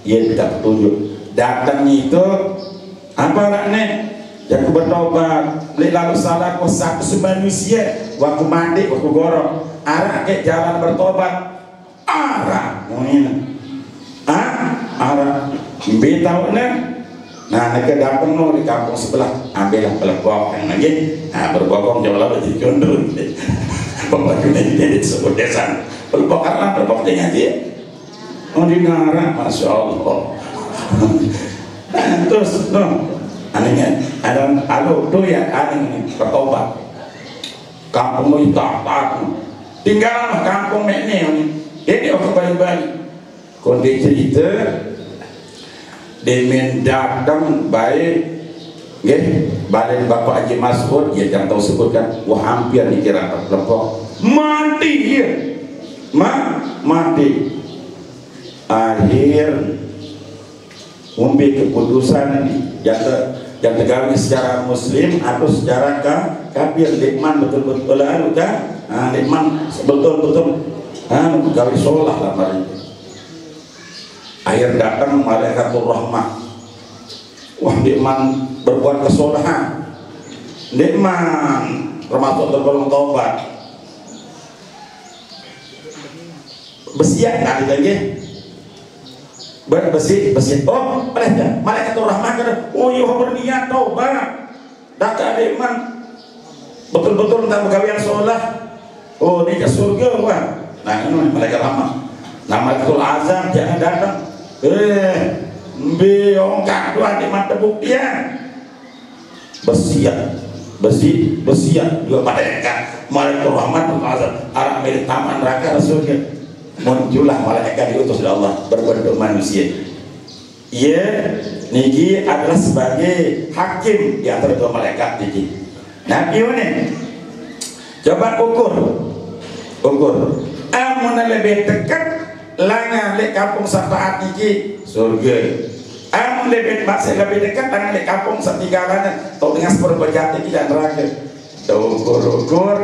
[SPEAKER 1] tidak petunjuk datang itu apa anaknya yang bertobat lalu salah ku satu manusia waktu mandi waktu gorong arah ke jalan bertobat arah mungkin arah betaunya nah mereka datang di kampung sebelah ambillah pelebok yang lagi berbokong jauh lah jadi condong pembagian ini disebut desa pelebok karena pelebok dengan dia mau dinarang Masya Allah terus anehnya ada alu tuh ya aneh bertobat kampung lu tak tinggal kampung ini orang balik kondisi itu demen datang baik balik Bapak Haji Mas'ud ya jangan tahu sebutkan wah hampir dikira terlepok mati ya mati akhir umbi keputusan yang tegaknya secara muslim atau secara kafir likman betul-betul lalu kan likman betul-betul gawe sholat lah mari akhir datang malaikatul rahmah wah likman berbuat kesolahan likman termasuk tergolong taubat besian kali lagi bersih oh malaikatul rahmah kan oh iya berniat taubat dah likman betul-betul tentang pegawaian sholat oh ini ke surga wah nah ini malaikat rahmah nah malaikatul azam jangan datang biong kaduan di mata buktian besian juga malaikat rahmat arah milik taman neraka rasulnya muncullah malaikat diutus oleh Allah berbentuk manusia ya niki adalah sebagai hakim di antara dua malaikat niki nah gimana coba ukur amun lebih dekat langa le kampung sapaat niki surga amun lebih dekat dengan le kampung satigalanan atau dengan seperempat tidak neraka ukur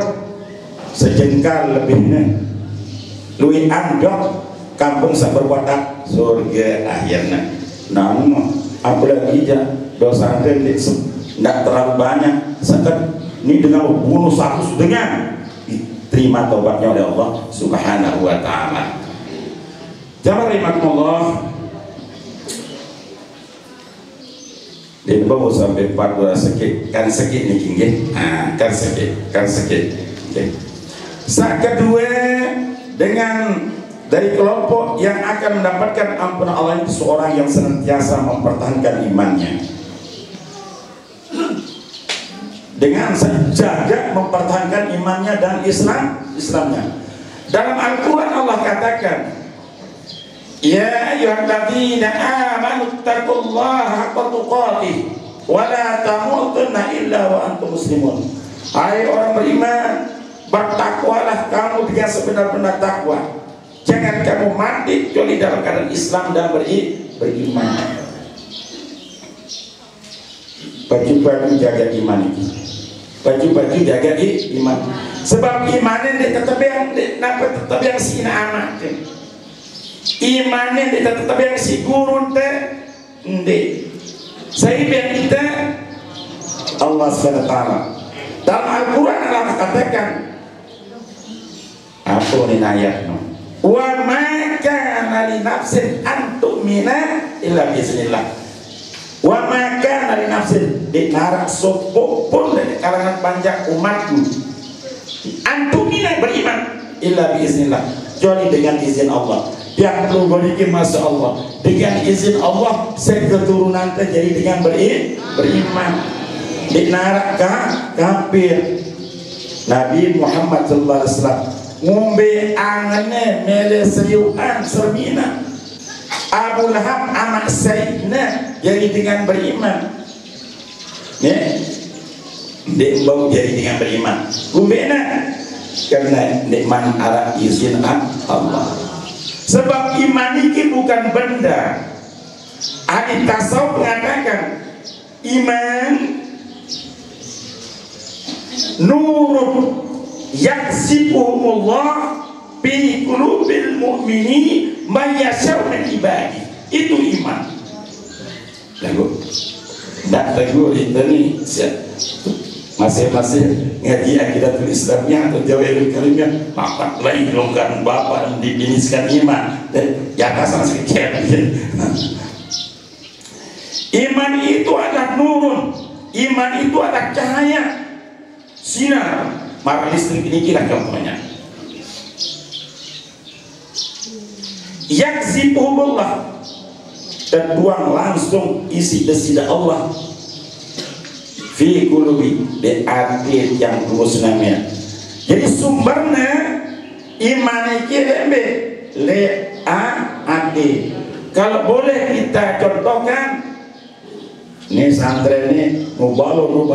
[SPEAKER 1] sejengkal lebihnya luwih andok kampung saperwatak surga akhirnya namun apalagi dosa tidak terlalu banyak sekat ini dengan bunuh satu dengan diterima taubatnya oleh Allah subhanahu wa ta'ala. Jamaah rahimakumullah di bawah sampai 4 kan sakit nih nggih kan sakit saat kedua dengan dari kelompok yang akan mendapatkan ampunan Allah itu seorang yang senantiasa mempertahankan imannya dengan jaga mempertahankan imannya dan Islamnya. Dalam Al-Quran Allah katakan ya ayyuhalladzina amanu taqullaha haqqa tuqatih wa la tamutunna illa wa antum muslimun. Hai orang beriman, bertakwalah kamu dengan sebenar-benar takwa. Jangan kamu mati kecuali dalam keadaan Islam dan beriman. Baju-baju jaga iman ini. Baju-baju jaga iman. Sebab imannya tetap yang si amat. Imannya tetap yang si gurun teh. Saya biar kita Allah SWT dalam Al-Quran Allah katakan apa ini ayatnya wa ma kana li nafsin an tu'mina illa biiznillah wa ma kana li nafsin dinarak sopo pun dari kalangan panjang umatku an tu'mina beriman illa biiznillah kecuali dengan izin Allah yang perlu berikan masa Allah dengan izin Allah keturunan terjadi dengan beriman di neraka kafir. Nabi Muhammad sallallahu alaihi wasallam ngombe angane mele seriuan sermina. Abu Lahab anak Sayyidina jadi dengan beriman. Ya, dia bau jadi dengan beriman. Kumbena karena nikmat arah izin Allah. Sebab iman ini bukan benda. Ahli tasawuf mengatakan iman nurun yaksibuhumullah fi qulubil mu'minin may yasha'u min ibadi. Itu iman. Lagu tak tegur itu nih masing-masing ngaji akidatul Islamnya atau jawahirul kalimnya makan lain longgar bapak dibiniskan iman ya kasar sedikit. Iman itu adalah nurun, iman itu adalah cahaya sinar mara listrik ini kira contohnya yakzibuhumullah dan buang langsung isi desida Allah fi qulubi di hati yang tulus namanya. Jadi sumbernya iman iki le hati. Kalau boleh kita contohkan nih santren ini nu balon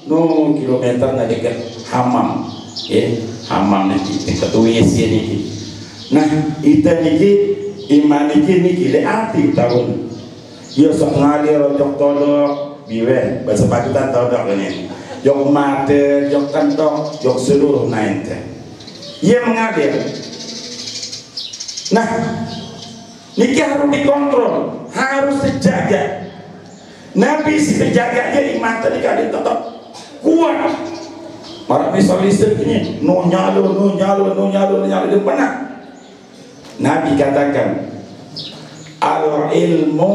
[SPEAKER 1] no kilometer na dekat hamam hamam nanti dekat WC ini. Nah itu niki iman niki le hati tahun yo sok ngalir jok todok biwe bahasa Pakistan todok ini jok mate jok kantong jok seluruh nainte ia mengalir. Nah niki harus dikontrol, harus dijaga. Nabi si penjaganya iman tadi kali tetap kuat. Para misal listrik ini no nyalo di mana? Nabi katakan al ilmu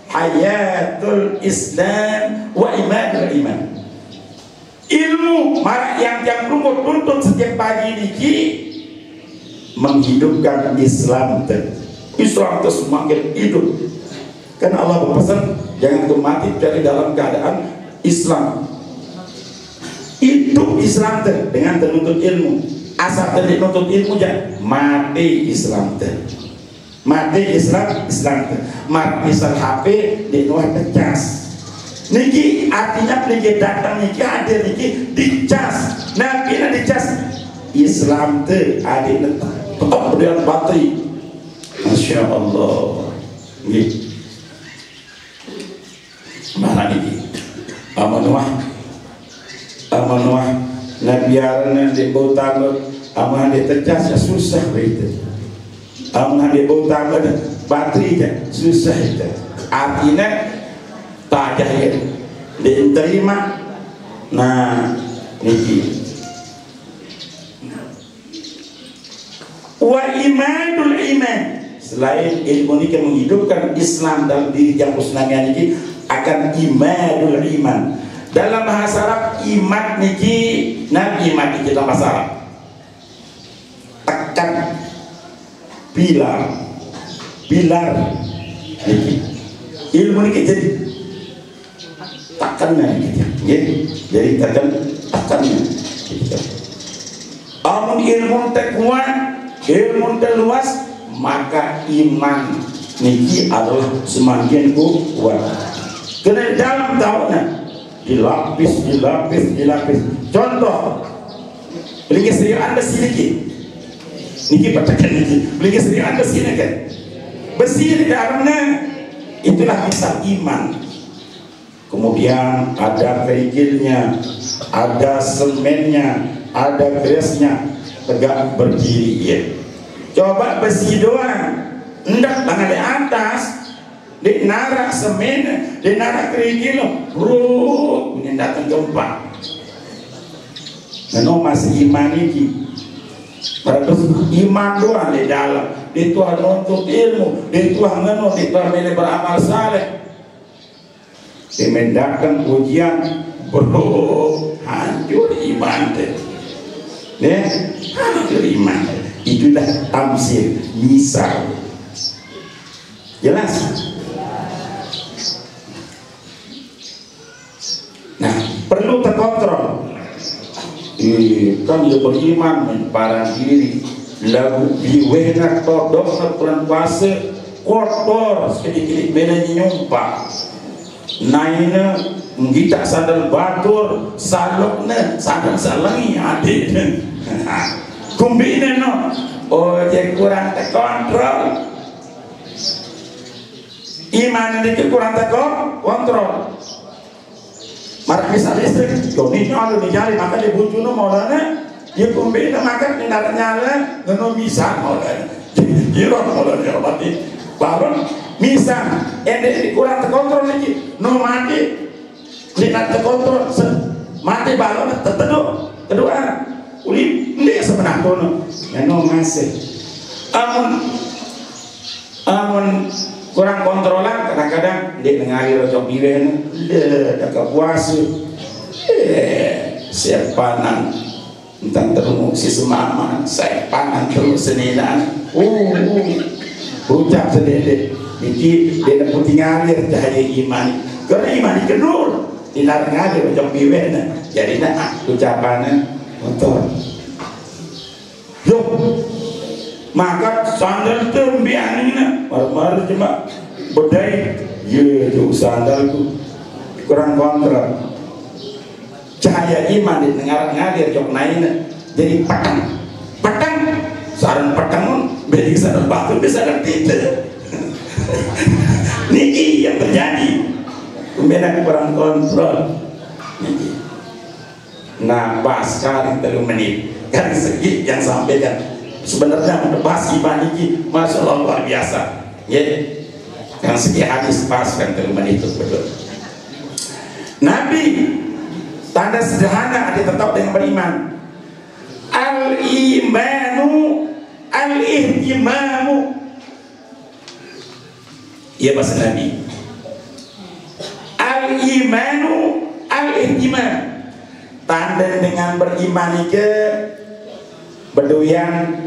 [SPEAKER 1] hayatul Islam wa imanul iman. Ilmu marah yang tuntut setiap pagi niki menghidupkan Islam itu semakin hidup. Karena Allah berpesan jangan mati dari dalam keadaan Islam. Itu Islam dengan menuntut ilmu. Asal dari menuntut ilmu jangan mati Islam mati Islam mati misal HP di luar cas. Niki artinya niki datang niki hadir niki dicas. Nah kita dicas Islam ada tetap dengan bateri. Masya Allah. Gitu. Mana ini amanuah nabiarna di bautan aman di terjas ya susah itu aman di bautan baterainya susah itu artinya tajah ya diterima. Nah ini wa imanul iman selain ilmu ini menghidupkan Islam dalam diri yang musnahnya ini akan imanul iman. Dalam bahasa Arab iman niki iman niki dalam bahasa Arab tekan pilar niki ilmu niki jadi tekannya niki jadi tekannya. Amun ilmu kuat ilmu luas maka iman niki adalah semakin kuat. Karena dalam tahunnya dilapis. Contoh, beli istri anda sedikit, niki patakan niki, beli istri anda sini kan, besi karena itulah misal iman. Kemudian ada kerikilnya, ada semennya, ada gresnya, tegak berdiri ya. Coba besi doang, hendak tangan di atas. Di narak semen, di narak kerikil, bro, ini datang gempa. Karena masih iman ini, terus iman doang di dalam. Di Tuhan untuk ilmu, di Tuhan ngenu, di Tuhan milih beramal saleh. Dimendakan ujian, bro, hancur iman deh. Hancur iman. Itulah tamsil, misal. Jelas? terkontrol. Kan dia beriman para diri lagu biwena todok bulan puasa kotor sedikit beda nyumpah naina ngita sandal batur salokna sandal salangi adik kumbine no oh je kurang terkontrol iman ini kurang terkontrol. Marah bisa listrik, joni nyala dijari maka dia bujuno maulana, dia kumbina maka tidak nyala, ngeno bisa maulana, jiron maulana mati, baron bisa, ende kurang terkontrol lagi, no mati, tidak terkontrol, mati baron terteduh, kedua, uli dia sebenarnya kono, ngeno masih, amun kurang kontrolan kadang-kadang dia ngari rojok biren dah puasa siap panan tentang terung si semaman saya panan terus senilan ucap sedih ini dia putih ngalir cahaya iman karena iman kenur dilarang ngalir rojok biren jadi nak ucapannya kotor yuk maka sandal tembian ini mar-mar cuma bedai ye tuh sandal tuh kurang kontrak cahaya iman di ngalir jok naina jadi patang saran patang beli saran batu bisa tidak niki yang terjadi kemudian kurang kontrol niki nah pas kali 3 menit kan segi yang sampaikan sebenarnya bahas iman ini masya Allah luar biasa ya yang segi hadis pas kan terima itu betul Nabi tanda sederhana ada tetap dengan beriman al-imanu al-ihtimamu ya bahasa Nabi al-imanu al-ihtimam tanda dengan beriman itu berdoyan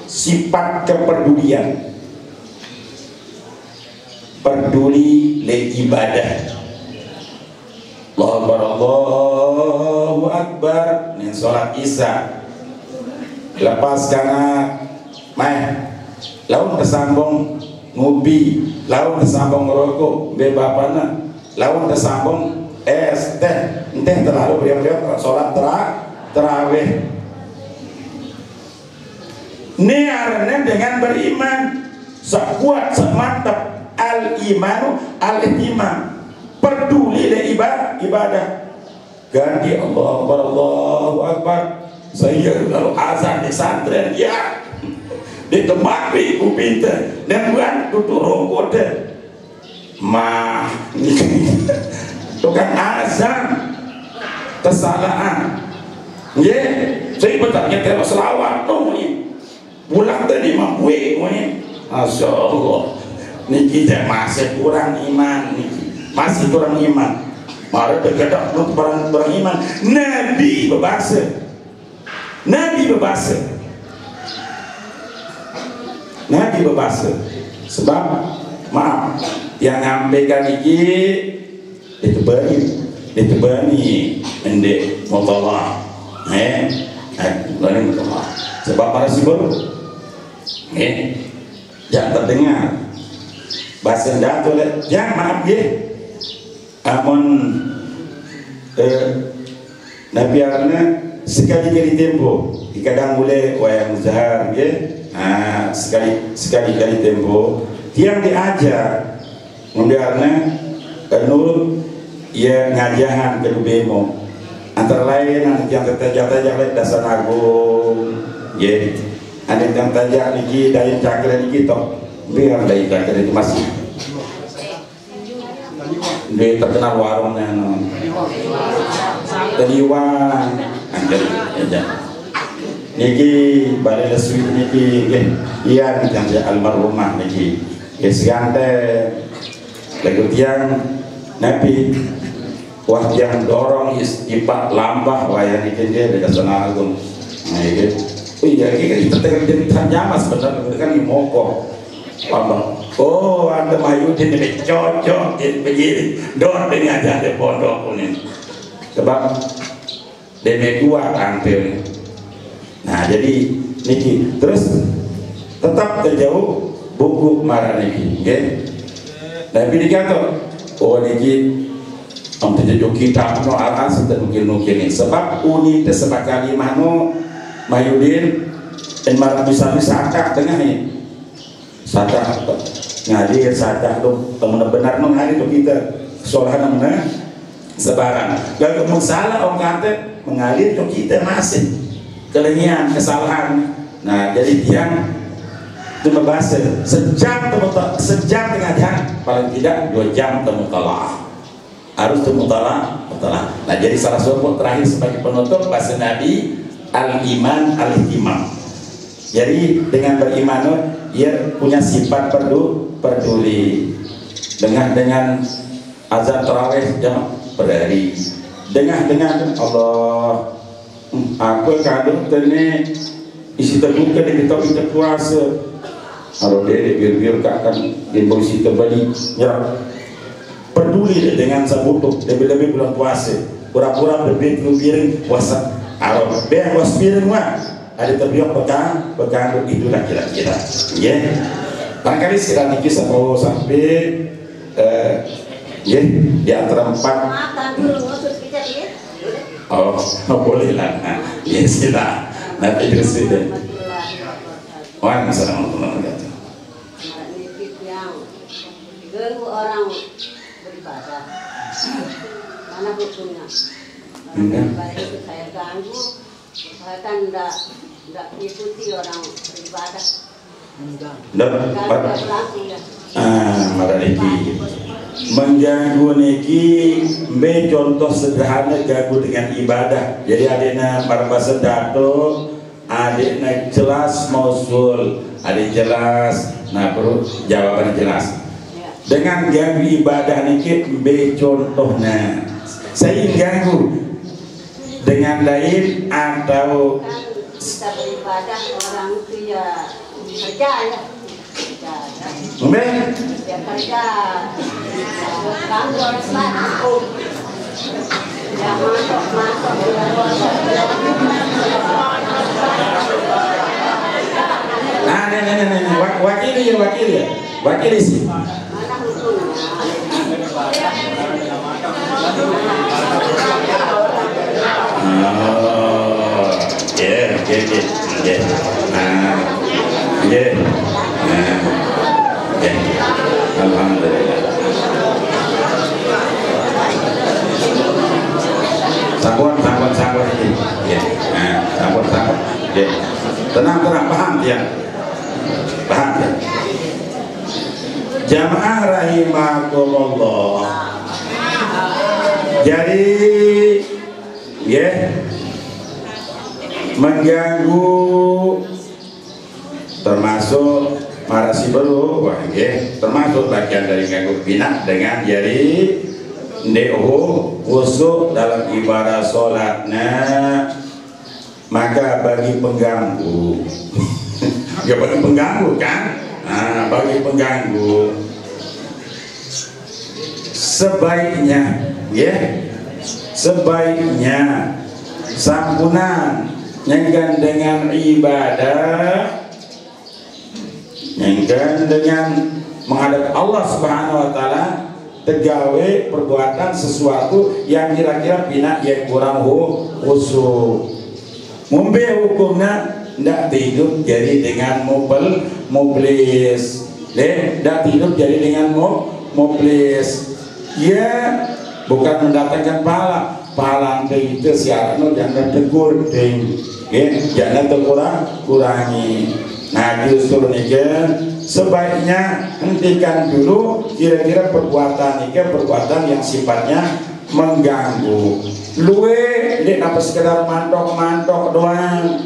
[SPEAKER 1] sifat kepedulian peduli le ibadah Allahu Akbar nih sholat isya lepas karena laun kesambung ngopi laun kesambung ngerokok bebapana laun kesambung es teh terlalu beliau sholat terawih niarnya dengan beriman sekuat semantap al-imanu al-ihtimam peduli le ibadah ganti Allahu Akbar saya kalau azan di santren ya di tempat ibu pinter dan bukan tutup rokok deh mah tukang azan kesalahan ya saya bertanya kalau selawat nomornya pulang tadi mampu Masya Allah niki masih kurang iman niki masih kurang iman mari bergedak lu kurang iman Nabi berbahasa sebab maaf yang nyampaikan niki itu bani endek mutawah sebab para sibuk jangan terdengar bahasa jatuh jangan maaf ya amun Nabi Arna sekali-kali tempo kadang boleh wayang zahar ya sekali-kali tempo tiang diajar Arna nurut ya ngajahan ke bemo antara lain yang tertajak-tajak dasar agung ya ada yang tajak niki dayin cakra niki toh biar dayin cakra itu masih dia terkenal warungnya Teliwan niki balai leswi niki iya yang almarhumah niki segante lagu tiang Nabi wah yang dorong istipak lambah wayang niki dia dari sana agung iya kita jadi nyamas benar kan imoko oh ada Mayudin ini cocok begini dor ini aja ada pondok ini sebab dene kuat tampil. Nah jadi niki terus tetap terjauh buku marah niki, okay? Tapi dikata oh niki untuk jadi kita no atas mungkin sebab unit sebakali mano Mayudin dan marah bisa akak tengah ini sadar ngalir sadar tuh temen benar no ngalir tuh kita soalnya mana sebarang kalau masalah orang kata mengalir tuh kita masih kelenian kesalahan. Nah jadi tiang itu membahas sejam tengah jam paling tidak 2 jam temutalah harus temutalah. Nah jadi salah satu terakhir sebagai penutup bahasa Nabi al-iman al-ihtimam. Jadi dengan beriman ia punya sifat peduli dengan azan tarawih jam per hari dengan Allah aku kado tene isi terbuka di kita puasa kalau dia biar akan dibawa isi terbalik ya peduli dengan sebutuh lebih-lebih bulan puasa pura-pura lebih piring puasa kalau dia puas piring mah ada terbiak pegang itulah kira-kira ya barangkali sekiranya kisah mau sampai ya di antara 4 oh boleh lah ya sila nanti presiden waalaikumsalam warahmatullahi wabarakatuh.
[SPEAKER 2] Ganggu orang beribadah mana hukumnya? Baik itu saya ganggu saya kan tidak ikuti orang beribadah
[SPEAKER 1] marah niki mengganggu niki contoh sederhana ganggu dengan ibadah. Jadi adiknya para sedato adiknya jelas mausul adik jelas nah perlu jawaban jelas dengan ganggu ibadah niki contohnya saya ganggu dengan lain atau
[SPEAKER 2] kita beribadah orang itu ya kerja ya ya kerja ganggu orang lain ya masuk
[SPEAKER 1] wakili sih
[SPEAKER 2] mana hukumnya
[SPEAKER 1] alhamdulillah sabar ini sabar tenang paham dia jamaah rahimakumullah. Jadi mengganggu termasuk marasi baru termasuk bagian dari ganggu bina dengan jari usuk dalam ibadah sholatnya maka bagi pengganggu ya bagi pengganggu kan bagi pengganggu sebaiknya sampunan nyenggan dengan ibadah nyenggan dengan menghadap Allah Subhanahu wa taala tegawe perbuatan sesuatu yang kira-kira bina yang kurang khusyuk mumbe hukumnya ndak tidur jadi dengan mublis ndak tidur jadi dengan mublis ya bukan mendatangkan pahala itu siaran jangan tegur jangan kurangi. Nah justru nih sebaiknya hentikan dulu kira-kira perbuatan yang sifatnya mengganggu luwe apa sekedar mantok doang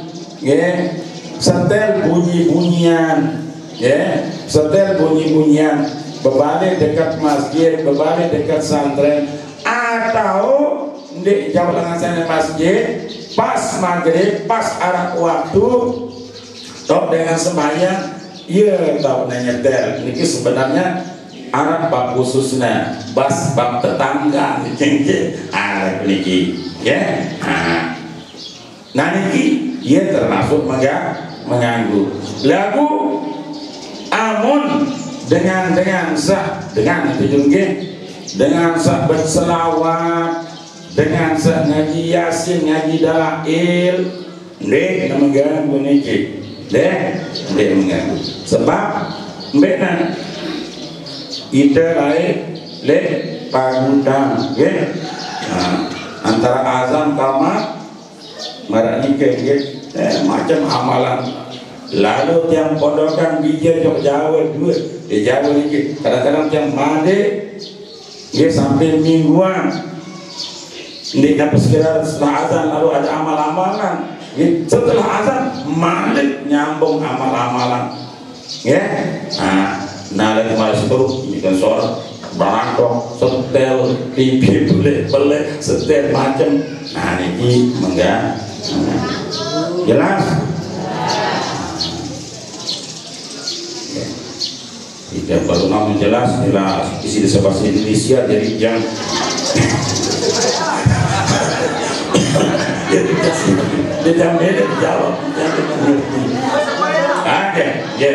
[SPEAKER 1] setel bunyi-bunyian berbalik dekat masjid berbalik dekat santren atau di jauh dengan masjid pas maghrib pas arah waktu top dengan sembahyang tahu nyetel ini sebenarnya Arab bab khususnya, bas bab tetangga ada niki ya. Nah niki ia termasuk mengganggu. Lagu amun dengan sah berselawat, dengan sah ngaji yasin, ngaji dalail, dek mengganggu niki, dek mengganggu. Sebab benar ide lain le pagudang ya. Antara azam kama marak nike macam amalan. Lalu tiang pondokan bijak jauh dua di Jawa niki kadang-kadang tiang made dia sampai mingguan ini dapat setelah azan lalu ada amal-amalan. Setelah azan malik nyambung amal-amalan ya. Nah lagi malah seterus ini kan soal barangkok setel TV boleh setel macam. Nah ini enggak jelas. Tidak perlu namun jelas isi desa bahasa Indonesia jadi yang dia jangan beda jawab ada ya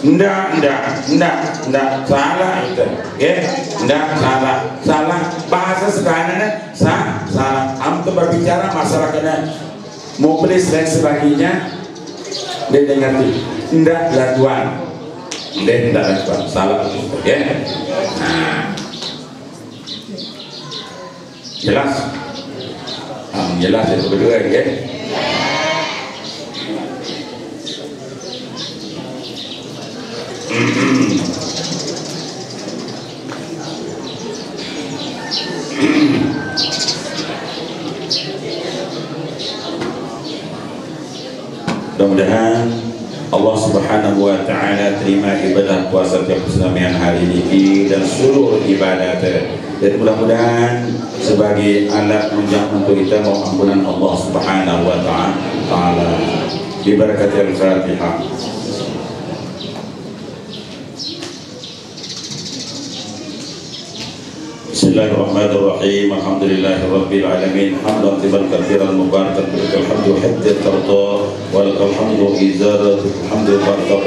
[SPEAKER 1] enggak salah itu ya enggak salah bahasa sederhananya salah kamu berbicara masyarakatnya mau beli dan sebagainya dia dengar enggak lakuan salah ya. Jelas jelas itu berdua ya. Mudah-mudahan Allah Subhanahu wa Ta'ala terima ibadah puasa tiap kesenian hari ini dan seluruh ibadat, dan mudah-mudahan sebagai alat menjang untuk kita mohon ampunan Allah Subhanahu wa Ta'ala. Bibarakatil Fatihah. Bismillahirrahmanirrahim. Alhamdulillahirabbil alamin. Hamdan tiban katsiran mubarakan fihi alhamdu hatta tarda wal hamdu izaratu alhamdu ba'da.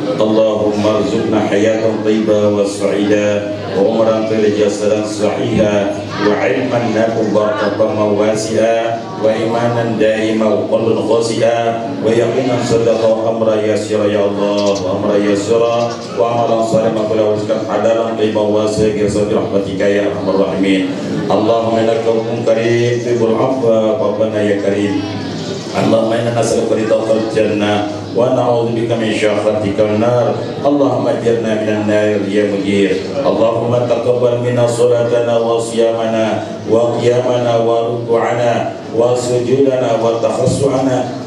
[SPEAKER 1] Allahumma arzuqna hayatan thayyibah wa sa'ida wa umran jasadan sahiha wa ilman nafi'an barakatan wasi'a wa imanan daima wa qalbun khasi'a wa yaqinan sadaqa amra yasira ya Allah wa amra yasira wa amalan salihan wa rizqan halalan thayyiban wasi'a bi rahmatika ya arhamar rahimin. Allahumma innaka karim tuhibbul afwa fa'fina ya karim. Allahumma inna nas'aluka ridhal jannah wa na'udzubika min syakhatikal nar. Allahumma ajirna minan nar ya mujir. Allahumma taqabbal minna salatana wa siyamana wa qiyamana wa ruku'ana wa sujudana wa takhassu'ana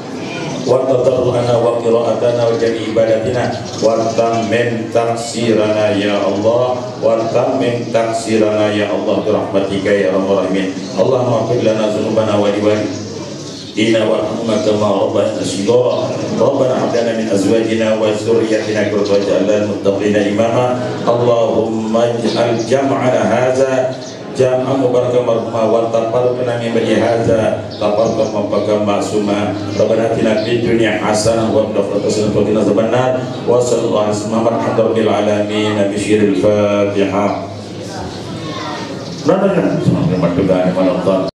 [SPEAKER 1] wa tadarru'ana wa qira'atana wa jami' ibadatina wa tammin taksirana ya Allah wa tammin taksirana ya Allah bi rahmatika ya arhamar rahimin. Allahumma ighfir lana dzunubana wa liwalidina warhamna kama rabbayana shighara. Rabbana hab lana min azwajina wa dhurriyyatina qurrata a'yun waj'alna lil muttaqina imama. Allahumma ij'al jam'ana hadza jam'an mubarakan marhuma wa tafarruqana min ba'di hadza tafarruqan mubarakan ma'suma. Rabbana atina fid dunya hasanah wa fil akhirati hasanah wa qina adzabannar. Wa sallallahu alaihi wa sallam rabbil alamin bi syiril Fatihah.